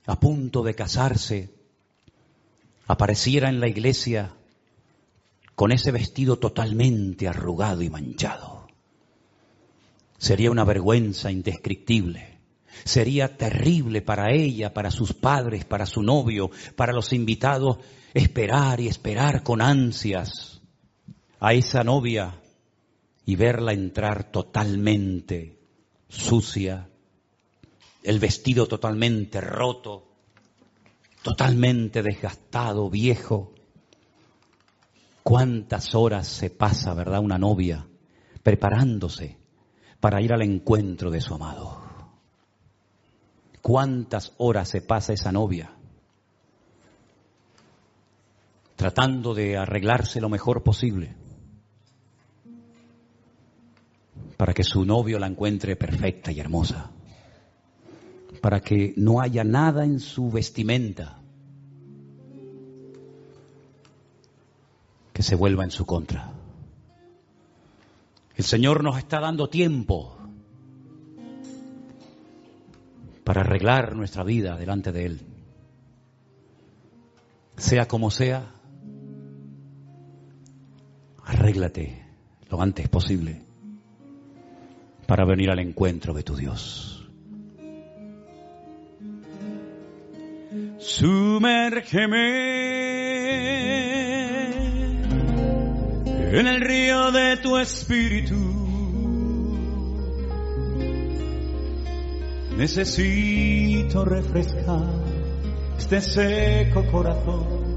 a punto de casarse apareciera en la iglesia con ese vestido totalmente arrugado y manchado. Sería una vergüenza indescriptible. Sería terrible para ella, para sus padres, para su novio, para los invitados, esperar y esperar con ansias a esa novia y verla entrar totalmente sucia, el vestido totalmente roto, totalmente desgastado, viejo. ¿Cuántas horas se pasa, verdad, una novia preparándose para ir al encuentro de su amado? ¿Cuántas horas se pasa esa novia tratando de arreglarse lo mejor posible para que su novio la encuentre perfecta y hermosa? Para que no haya nada en su vestimenta que se vuelva en su contra. El Señor nos está dando tiempo para arreglar nuestra vida delante de Él. Sea como sea, arréglate lo antes posible para venir al encuentro de tu Dios. Sumérgeme en el río de tu espíritu. Necesito refrescar este seco corazón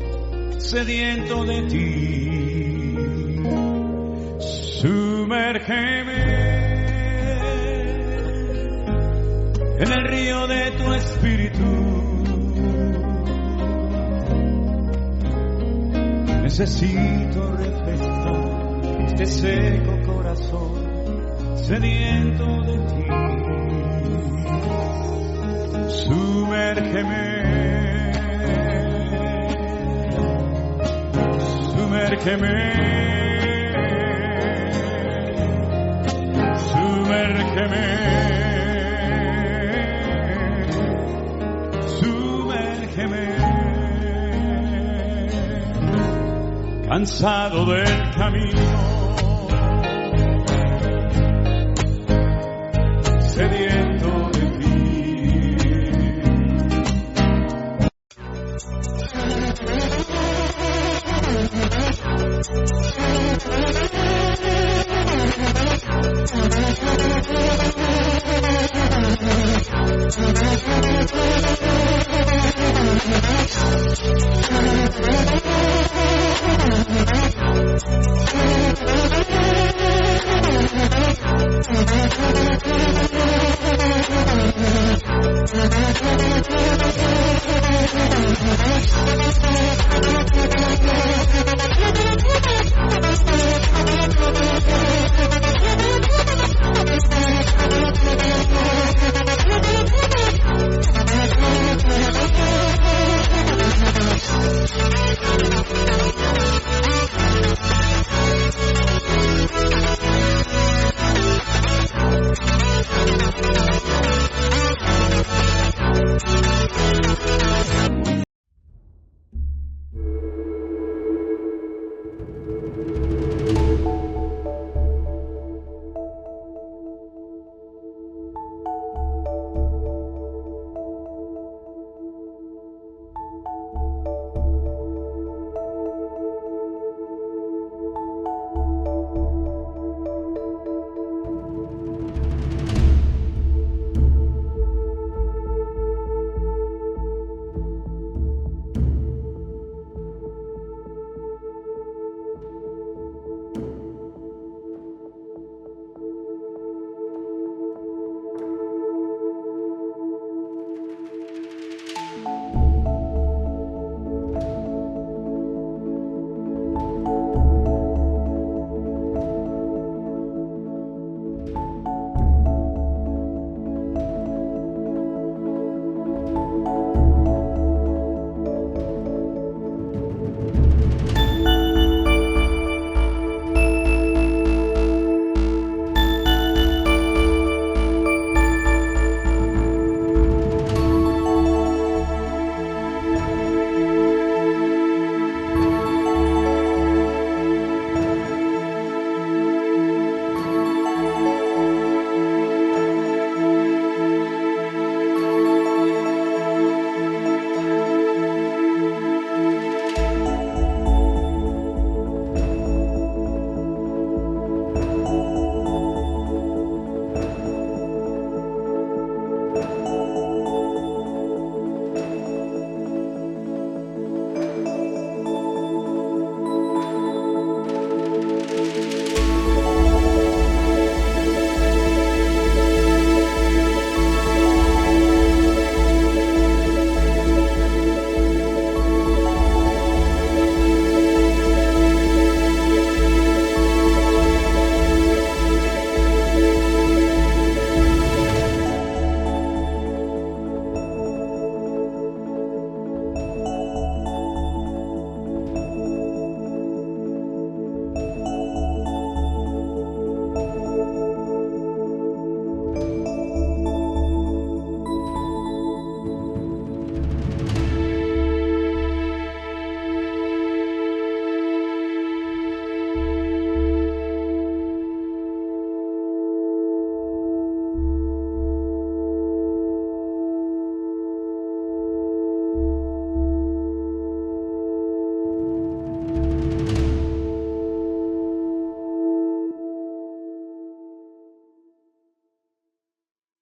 sediento de ti. Sumérgeme en el río de tu espíritu. Necesito refrescar este seco corazón sediento de ti. Sumérgeme, sumérgeme, sumérgeme, sumérgeme. Cansado del camino, sediento de ti.